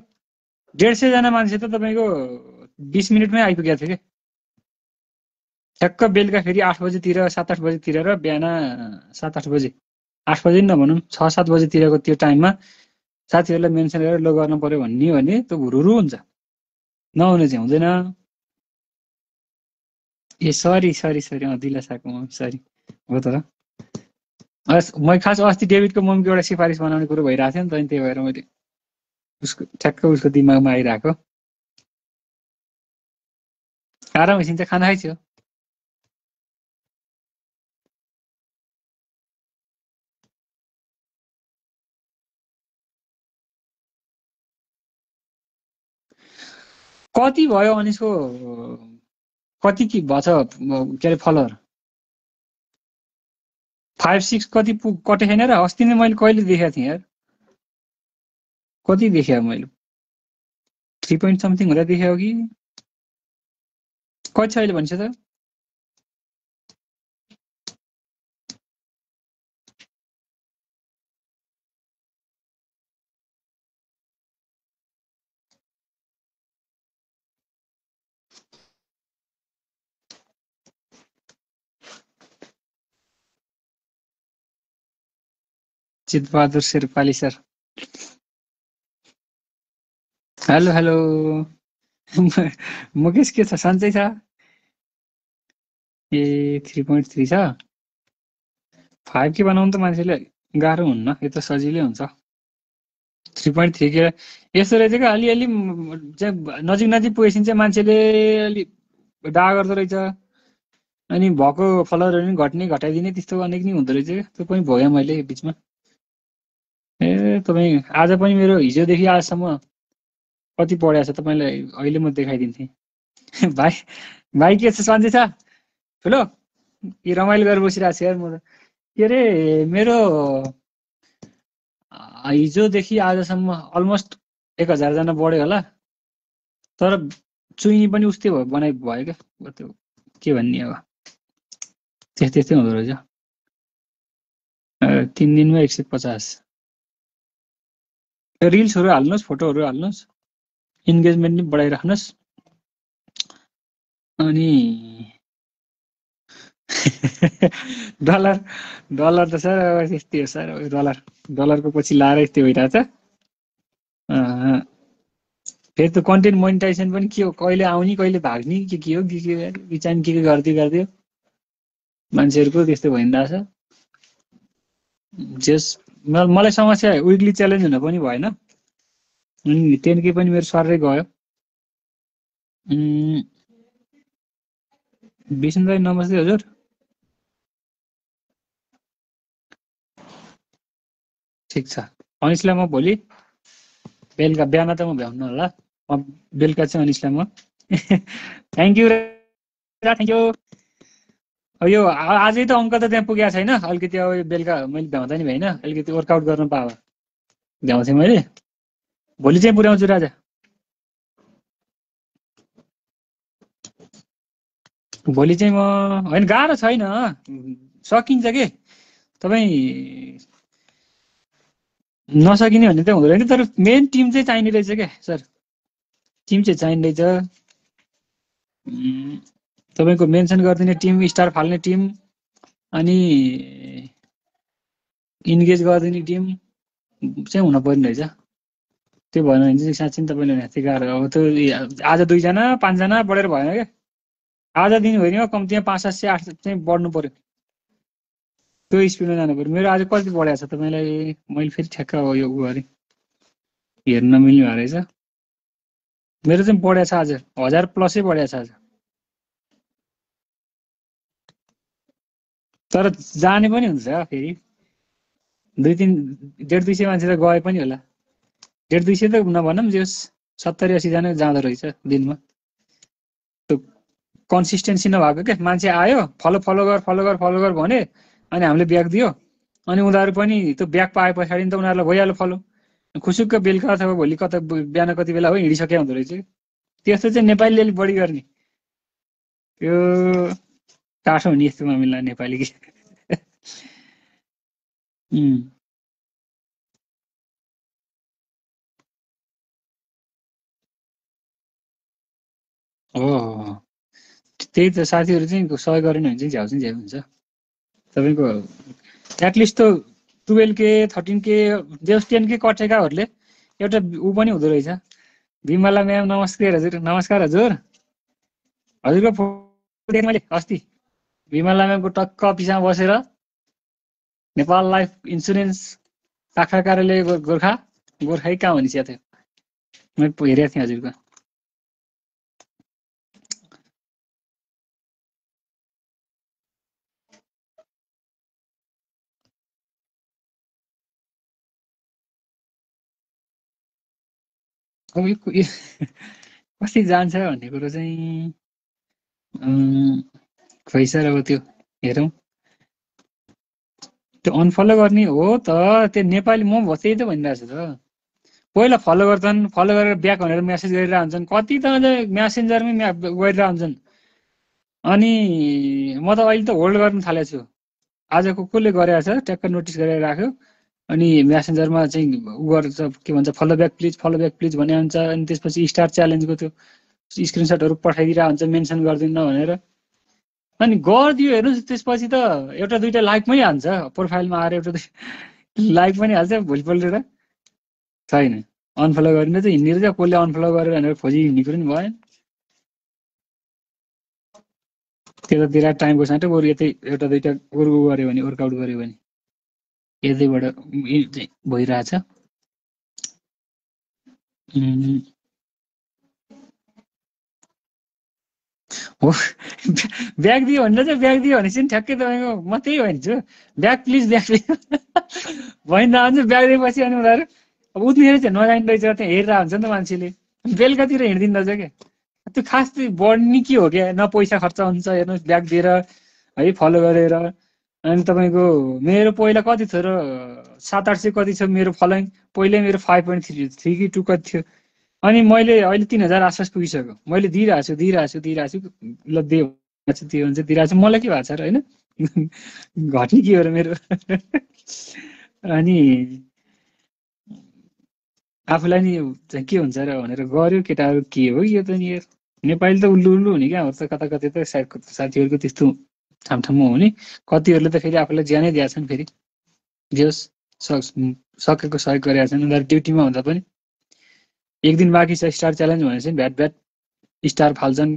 150 जना मान्छे त तपाईँको 20 मिनटमै आइपुगेको थियो कि ठ्याक्क बेलुका फेरि 8 बजेतिर 7-8 बजेतिर र बिहान 7-8 बजे 8 बजे नभनौँ 6-7 बजेतिरको त्यो टाइममा साथीहरूलाई मेन्सन गरेर लो गर्नु पर्यो भन्ने भने त हुरुरु हुन्छ नहुने चाहिँ हुँदैन ए सरी दिलासाको मम सरी हो त मैले खास अस्ति डेभिडको मम्मीको एउटा सिफारिस बनाउने कुरो भइरहेको थियो नि त अनि त्यही भएर मैले ठ्याक्क उसको दिमागमा आइरहेको आराम एकछिन चाहिँ खाना खाइछु कति भयो अनिसको कति के भछ के अरे फलोअर 5-6 कति कटे छैन र अस्ति नै मैले कहिले देखेको थिएँ यार कति देखेँ मैले 3 point something हुँदा देखेँ कि कति छ अहिले भन्छ त चितबहादुर शेर्पाली सर हेलो मुकेश के छ सन्चै छ ए 3.3 छ 5 के बनाउनु त मान्छेले गाह्रो हुन्न यो त सजिलै हुन्छ 3.3 के यसो रहेछ क्या अलिअलि नजिक पुगेपछि चाहिँ मान्छेले अलि डा गर्दो रहेछ अनि भएको फलोअरहरू पनि घट्ने घटाइदिने त्यस्तो अनेक नै हुँदो रहेछ क्या त्यो पनि भोगेँ मैले बिचमा ए तपाईँ आज पनि मेरो हिजोदेखि आजसम्म कति पढाएको छ तपाईँलाई अहिले म देखाइदिन्थेँ भाइ के छ सन्चै छ ठुलो कि रमाइलो गरेर बसिरहेको छु यार म त के अरे मेरो हिजोदेखि आजसम्म अलमोस्ट 1000 जना बढ्यो होला तर चुइनी पनि उस्तै भयो भयो क्या त्यो के भन्ने अब त्यस्तै हुँदो रहेछ 3 दिनमा 150 रिल्सहरू हाल्नुहोस् फोटोहरू हाल्नुहोस् इन्गेजमेन्ट पनि बढाइराख्नुहोस् अनि डलर त सर त्यस्तै हो सर डलरको पछि लाएर यस्तै भइरहेछ फेरि त कन्टेन्ट मोनिटाइजेसन पनि के हो कहिले आउने कहिले भाग्ने के हो बिचान के गर्दै मान्छेहरूको त्यस्तो भइरहेछ जस मलाई समस्या विकली च्यालेन्ज हुन पनि भएन अनि 10K पनि मेरो सरै गयो विष्णु दाइ नमस्ते हजुर ठिक छ अनिसलाई म भोलि बेलुका बिहान त म भ्याउनु होला म बेलुका चाहिँ अनिसलाई म थ्याङ्क यू अब यो आजै त अङ्क त त्यहाँ पुगेको छैन अलिकति अब बेलुका मैले भ्याउँदा नि भएन अलिकति वर्कआउट गर्न पाएँ भ्याउँथेँ मैले भोलि चाहिँ पुर्याउँछु राजा भोलि चाहिँ म होइन गाह्रो छैन सकिन्छ के तपाईँ नसकिने भन्ने त हुँदो रहेछ तर मेन टिम चाहिँ चाहिने रहेछ क्या सर टिम चाहिँ चाहिने रहेछ तपाईँको मेन्सन गरिदिने टिम स्टार फाल्ने टिम अनि इन्गेज गरिदिने टिम चाहिँ हुन पर्ने रहेछ त्यो भएन भने चाहिँ साँच्चै तपाईँले यस्तै गाह्रो अब त्यो आज 2 जना 5 जना बढेर भएन क्या आज दिनभरिमा कम्तीमा 500 700 800 चाहिँ बढ्नु पर्यो त्यो स्पिडमा जानु पर्यो मेरो आज कति बढेको छ तपाईँलाई मैले फेरि ठ्याक्क अब यो गरेँ हेर्न नमिल्ने भएर रहेछ मेरो चाहिँ बढेको छ आज 1000 प्लसै बढेको छ आज तर जाने पनि हुन्छ फेरि 1.5-200 मान्छे त गए पनि होला 1.5-200 त नभनौँ जे 70-80 जना जाँदो रहेछ दिनमा त्यो कन्सिस्टेन्सी नभएको क्या मान्छे आयो फलो गर भने अनि हामीले ब्याक दियो अनि उनीहरू पनि त्यो ब्याक पाए पछाडि त उनीहरूलाई भइहाल्यो फलो खुसुक्क बेलुका अथवा भोलि कता बिहान कति बेला हो हिँडिसके हुँदो रहेछ त्यस्तो चाहिँ नेपालीले अलिक बढी गर्ने त्यो टाढो हुने यस्तो मामिला नेपाली कि हो त्यही त साथीहरू चाहिँ सहयोग गरेन भने चाहिँ झ्याउ चाहिँ झ्याउ हुन्छ तपाईँको एटलिस्ट त 12K 13K जस 10K कटेकाहरूले एउटा ऊ पनि हुँदो रहेछ विमला म्याम नमस्कार हजुर हजुरको फोटो देखेँ मैले अस्ति विमला म्यामको टक्क अफिसमा बसेर नेपाल लाइफ इन्सुरेन्स शाखा कार्यालय गोर्खै कहाँ भनिसकेको थियो मैले हेरेको थिएँ हजुरको अब कति जान्छ भन्ने कुरो चाहिँ खोइ सर अब त्यो हेरौँ त्यो अनफलो गर्ने हो त त्यो नेपाली म त्यही त भनिरहेको छु त पहिला फलो गर्छन् फलो गरेर ब्याक भनेर मेसेज गरिरहेको हुन्छन् कति त म्यासेन्जरमै गरिरहेको हुन्छन् अनि म त अहिले त होल्ड गर्न थालेको छु आजको कसले गरेको छ ट्याक्क नोटिस गरेर राख्यो अनि म्यासेन्जरमा चाहिँ उ गर्छ के भन्छ फलो ब्याक प्लिज भने हुन्छ अनि त्यसपछि स्टार च्यालेन्जको त्यो स्क्रिनसटहरू पठाइदिरहेको हुन्छ मेन्सन गरिदिन्न भनेर अनि गरिदियो हेर्नुहोस् त्यसपछि त एउटा दुईटा लाइक पनि हाल्छ प्रोफाइलमा आएर एउटा लाइक पनि हाल्छ भोलिपल्ट र छैन अनफलो गरिन्छ चाहिँ हिँड्ने रहेछ कसले अनफलो गरेर भनेर खोजी हिँड्ने कुरो नि भएन त्यतातिर टाइमको साटो बरु यतै एउटा दुईटा अरू गऱ्यो भने वर्कआउट गऱ्यो भने यतैबाट भइरहेछ हो ब्याग दियो भनेर चाहिँ ब्याग दियो भनेपछि ठ्याक्कै तपाईँको म त्यही भन्छु ब्याग प्लिज भइन्दा हुन्छ ब्याग दिएपछि अनि उनीहरू अब उनीहरू चाहिँ नजाने रहेछ त्यहाँ हेरिरहेको हुन्छ नि त मान्छेले बेलुकातिर हिँडिदिँदो रहेछ क्या त्यो खास त्यो बढ्ने के हो क्या न पैसा खर्च हुन्छ हेर्नुहोस् ब्याग दिएर है फलो गरेर अनि तपाईँको मेरो पहिला कति थियो र 700-800 कति छ मेरो फलोइङ पहिल्यै मेरो 5.3 कि 2 कति थियो अनि मैले अहिले 3000 आसपास पुगिसक्यो। मैले दिइरहेको छु ल दे त्यो हुन्छ दिइरहेको छु। मलाई के भएको छ र होइन घट्ने के हो र मेरो अनि आफूलाई नि के हुन्छ र भनेर गर्यो केटाहरू। के हो यो त नि यार, नेपाली त उल्लु उल्लु हुने क्या हो त। कता कतै त साथीहरूको त्यस्तो ठाउँमा हुने। कतिहरूले त फेरि आफूलाई ज्यानै दिएका छन्। फेरि जे होस् सकेको सहयोग गरेका छन्। उनीहरू ड्युटीमा हुँदा पनि एक दिन बाँकी छ स्टार च्यालेन्ज भनेर चाहिँ भ्याट भ्याट स्टार फाल्छन्।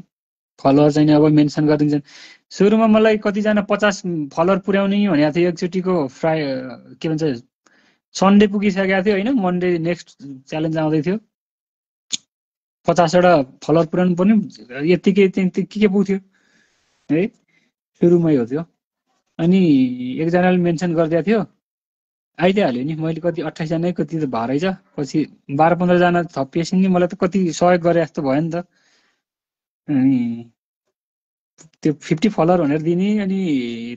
फलोवर चाहिँ अब मेन्सन गरिदिन्छन्। सुरुमा मलाई कतिजना 50 फलोवर पुर्याउने भनेको थियो एकचोटिको के भन्छ सन्डे पुगिसकेको थियो होइन। मन्डे नेक्स्ट च्यालेन्ज आउँदै थियो। 50वटा फलोवर पुर्याउनु पर्ने यत्तिकै के पुग्थ्यो है। सुरुमै हो त्यो। अनि एकजनाले मेन्सन गरिदिएको थियो आइदिइहाल्यो नि। मैले कति 28 जना कति त भरै छ। पछि 12-15 जना थपिएपछि नि मलाई त कति सहयोग गरे जस्तो भयो नि त। अनि त्यो 50 फलोवर भनेर दिने अनि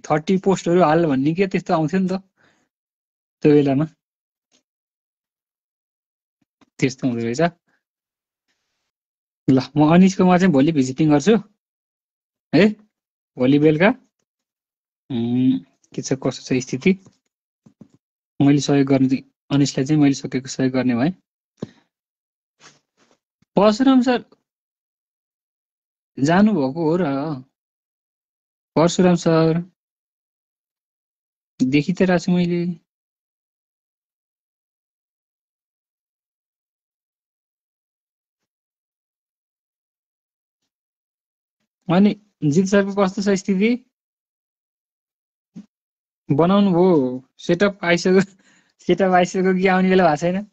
30 पोस्टहरू हाल भन्ने के त्यस्तो आउँथ्यो नि त त्यो बेलामा। त्यस्तो हुँदो रहेछ। ल म अनिसकोमा चाहिँ भोलि भिजिटिङ गर्छु है। भोलि बेलुका के छ कसो छ स्थिति। मैले सहयोग गर्ने अनिसलाई चाहिँ मैले सकेको सहयोग गर्ने भएँ। परशुराम सर जानुभएको हो र। परशुराम सर देखिरहेको छु मैले। अनि जित सरको कस्तो छ स्थिति? बनाउनु भयो? सेटअप आइसक्यो कि आउने बेला भएको छैन?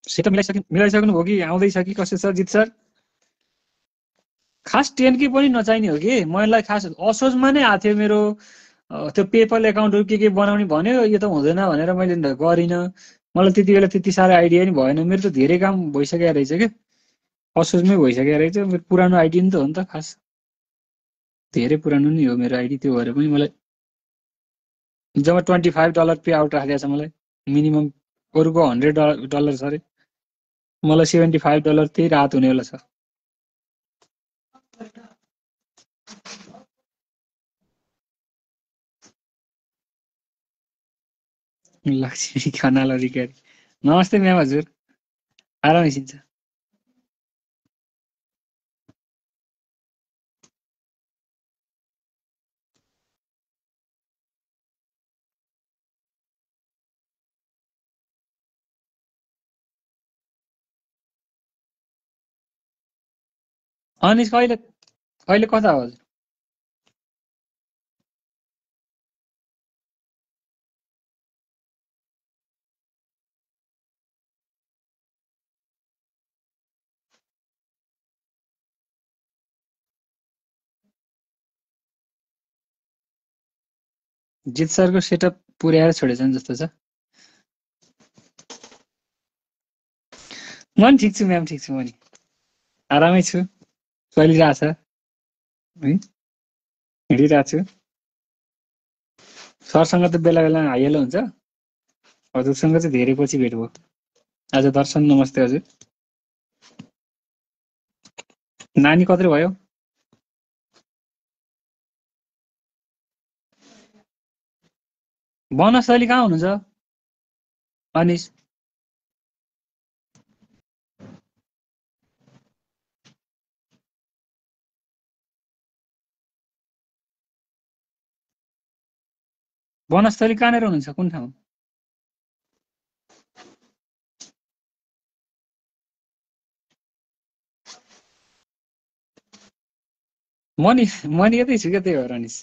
सेटअप मिलाइसक्नु भयो कि आउँदैछ कि कसो छ जित सर? खास 10K पनि नचाहिने हो कि मलाई। खास असोजमा नै आएको थियो मेरो त्यो पेपल एकाउन्टहरू के बनाउने भन्यो। यो त हुँदैन भनेर मैले गरिनँ। मलाई त्यति बेला त्यति साह्रो आइडिया नि भएन। मेरो त धेरै काम भइसकेको रहेछ क्या। असोजमै भइसकेको रहेछ। मेरो पुरानो आइडी नि त हो नि त। खास धेरै पुरानो नि हो मेरो आइडी। त्यो भएर पनि मलाई जम्मा $25 पे आउट राखेको छ मलाई। मिनिमम अरूको $100 छ अरे। मलाई $75 त्यही राहत हुनेवाला छ। लक्ष्मी खनाल अधिकारी नमस्ते म्याम हजुर। आरामै छिन्छ। अनिस कहिले कता हो? जित सरको सेटअप पुर्याएर छोडेछन् जस्तो छ। म नि ठिक छु म्याम, ठिक छु। म नि आरामै छु। चलिरहेछ है, हिँडिरहेको छु। सरसँग त बेला बेला हाइहेलो हुन्छ। हजुरसँग चाहिँ धेरै पछि भेट भयो आज। दर्शन नमस्ते हजुर। नानी कत्रो भयो? बनस्थली कहाँ हुनुहुन्छ अनिस? बनस्थली कहाँनिर हुनुहुन्छ? कुन ठाउँ? म नि यतै छु क्या। त्यही भएर अनिस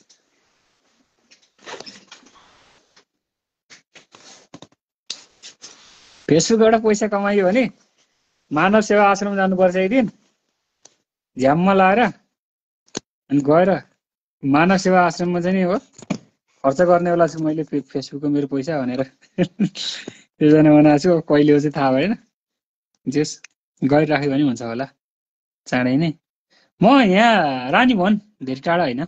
फेसबुकबाट पैसा कमाइयो भने मानव सेवा आश्रम जानुपर्छ एक दिन झ्याममा लाएर। अनि गएर मानव सेवा आश्रममा चाहिँ नि हो खर्च गर्नेवाला छु मैले फेसबुकको मेरो पैसा भनेर योजना बनाएको छु। कहिले हो चाहिँ थाहा भएन। जेस गरिराख्यो भने हुन्छ होला चाँडै नै। म यहाँ रानी भवन, धेरै टाढा होइन,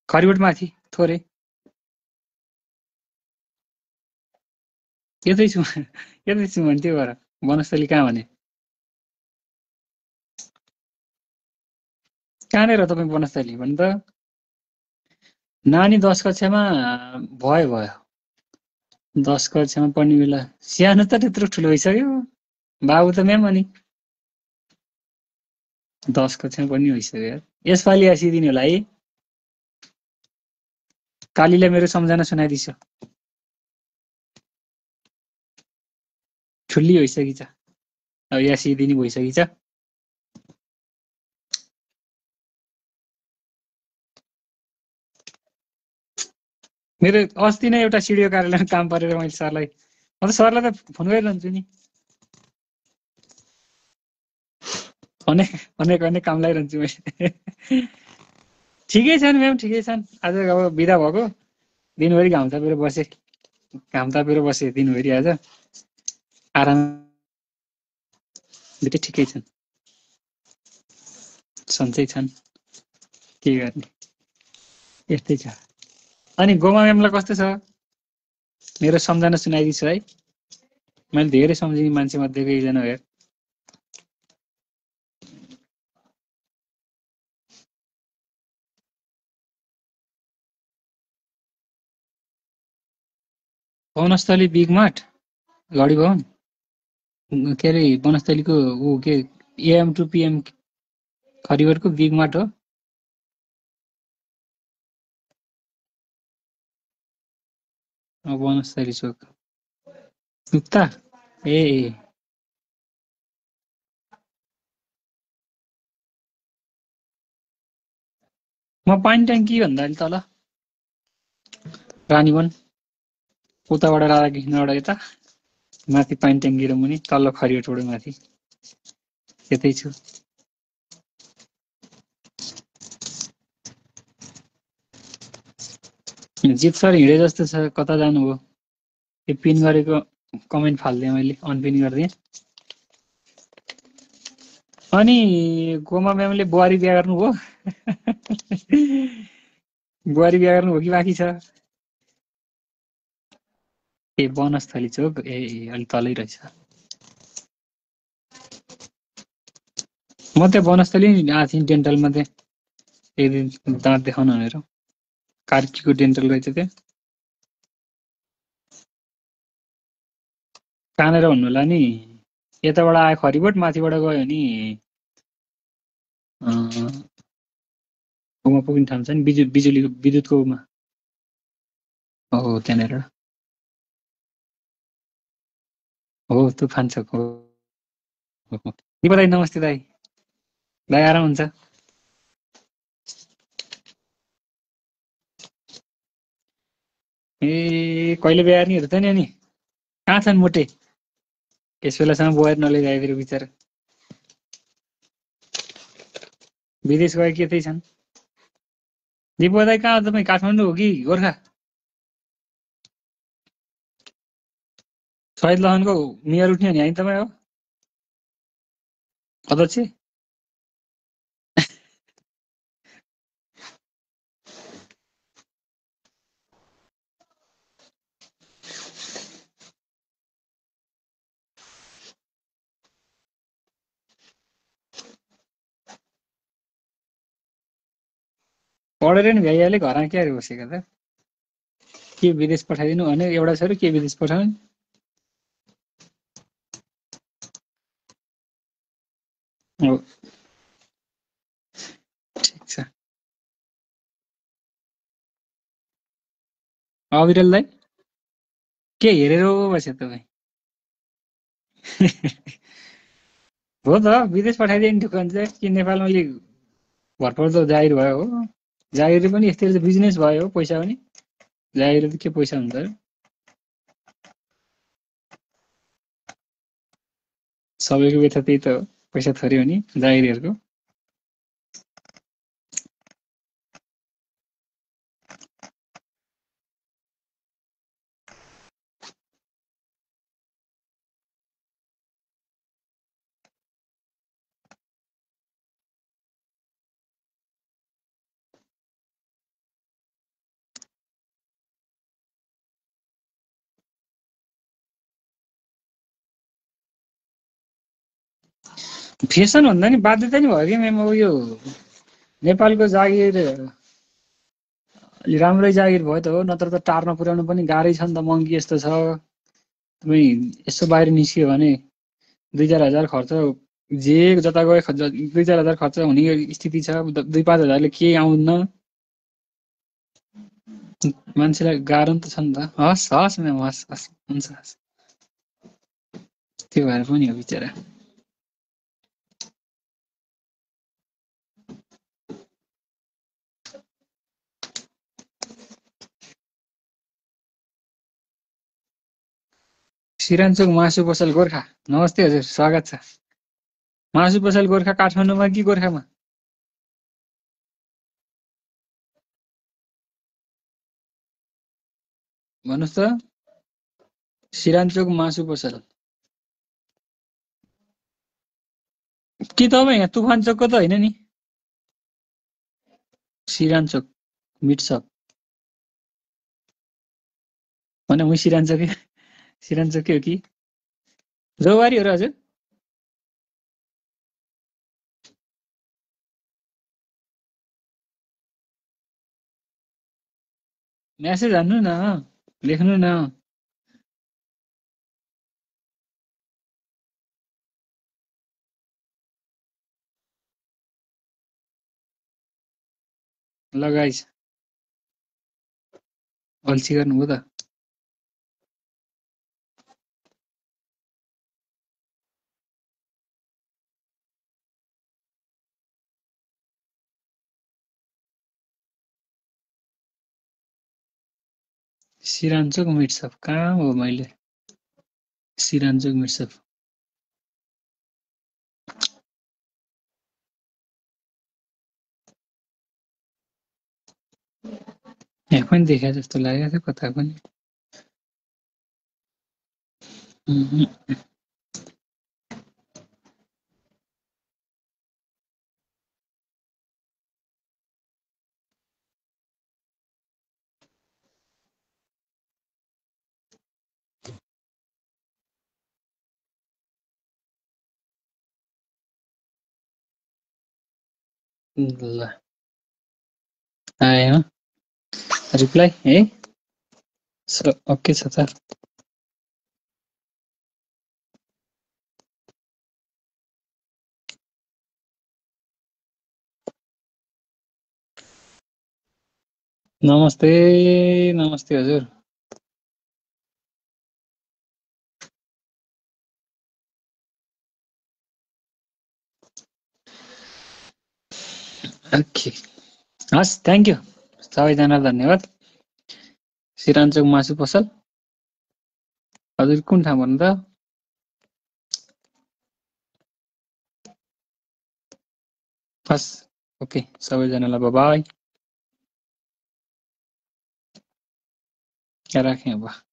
खरिबोट माथि थोरै। यतै छु यतै छु भने त्यो भएर वनस्थली कहाँ भने कहाँनिर तपाईँ वनस्थली भन्नु त नानी 10 कक्षामा भयो भयो 10 कक्षामा पढ्ने बेला सानो त त्यत्रो ठुलो भइसक्यो बाबु त म्याम अनि 10 कक्षामा पढ्ने भइसक्यो यार यसपालि आइसिदिने होला है कालीलाई मेरो सम्झना सुनाइदिन्छ ठुली भइसकिछ अब यासिदिने भइसकिछ मेरो अस्ति नै एउटा सिडिओ कार्यालयमा काम परेर मैले सरलाई म त सरलाई त फोन गरिरहन्छु नि अनेक अनेक अनेक काम लगाइरहन्छु मैले ठिकै छन् म्याम ठिकै छन् आज अब बिदा भएको दिनभरि घाम तापेर बसे दिनभरि आज आराम ठिकै छन् सन्चै छन् के गर्ने यस्तै छ अनि गोमा म्यामलाई कस्तो छ मेरो सम्झना सुनाइदिन्छु है मैले धेरै सम्झिने मान्छे मध्येको एकजना हो वनस्थली बिग मार्ट लडी भवन के अरे वनस्थलीको ऊ के एएम टु पिएम खरिवरको बिग मार्ट हो वनस्थली चोक उता ए म पानी ट्याङ्की भन्दा अलि तल रानीवन उताबाट राधाकृष्णबाट यता माथि पानी ट्याङ्की र मुनि तल्लो खरिवटबाट माथि यतै छु जित सर हिँडे जस्तो छ कता जानुभयो यो पिन गरेको कमेन्ट फाल्दिएँ मैले अनपिन गरिदिएँ अनि गोमा म्यामले बुहारी बिहा गर्नुभयो बुहारी बिहा गर्नुभयो कि बाँकी छ ए वनस्थली चोक ए अलि तलै रहेछ म त्यहाँ वनस्थली आएको थिएँ डेन्टलमा त्यहाँ एक दिन दाँत देखाउन भनेर कार्कीको डेन्टल रहेछ त्यहाँ कहाँनिर भन्नु होला नि यताबाट आयो खरिबट माथिबाट गयो नि उमा पुग्ने ठाउँ छ नि बिजुलीको विद्युतको उमा हो त्यहाँनिर हो तुफान चोक हो दिपा दाई नमस्ते दाई दाई आराम हुन्छ ए कहिले बिहा गर्नेहरू त नि अनि कहाँ छन् मोटे यस बेलासम्म बुहारी नलिएर फेरि बिचरा विदेश गए के त्यही छन् दिपा दाई कहाँ तपाईँ काठमाडौँ हो कि गोर्खा शहीद लहनको मेयर उठ्ने नि है तपाईँ हो अध्यक्ष पढेर नि भ्याइहाले घरमा के बसेको त के विदेश पठाइदिनु भने एउटा छ र के विदेश पठाउने हो ठिक छ अविरल दाई के हेरेर बस्यो तपाईँ हो त विदेश पठाइदियो नि ठुक्क हुन्छ कि नेपालमा अलिक भरपर्दो जागिर भयो हो जागिर पनि यस्तै बिजनेस भयो हो पैसा पनि जागिर त के पैसा हुन्छ र सबैको व्यथा त्यही त हो पैसा थोरै हो नि जागिरहरूको फेसन भन्दा नि बाध्यता नि भयो कि म्याम। अब यो नेपालको जागिर अलि राम्रै जागिर भयो त हो, नत्र त टार्न पुर्याउनु पनि गाह्रै छ नि त। महँगी यस्तो छ, तपाईँ यसो बाहिर निस्कियो भने 2-4 हजार खर्च, जे जता गए 2-4 हजार खर्च हुने स्थिति छ। 2-5 हजारले केही आउँदैन, मान्छेलाई गाह्रो नि त छ नि त। हस् हस् म्याम, हस् हस्, हुन्छ हस्। त्यो भएर पनि हो बिचरा। सिरानचोक मासु पसल गोर्खा, नमस्ते हजुर, स्वागत छ। मासु पसल गोर्खा काठमाडौँमा कि गोर्खामा? भन्नुहोस् त। सिरानचोक मासु पसल के तपाईँ यहाँ तुफान चोकको त होइन नि? सिरानचोक मिट सप भने म सिरानचोकै हो कि जोबारी हो र हजुर? म्यासेज हान्नु न, लेख्नु न। लगाइस अल्छी गर्नुभयो त। सिरानचोक मिट सप कहाँ हो? मैले सिरानचोक मिट सप यहाँ पनि देखा जस्तो लागेको थियो, कता पनि। ल आयो रिप्लाई है। ओके छ त। नमस्ते नमस्ते हजुर। ओके हस्, थ्याङ्क यू सबैजनालाई, धन्यवाद। सिरानचोक मासु पसल हजुर कुन ठाउँ भन्नु त? हस् ओके, सबैजनालाई बाई बाई, राखेँ अब।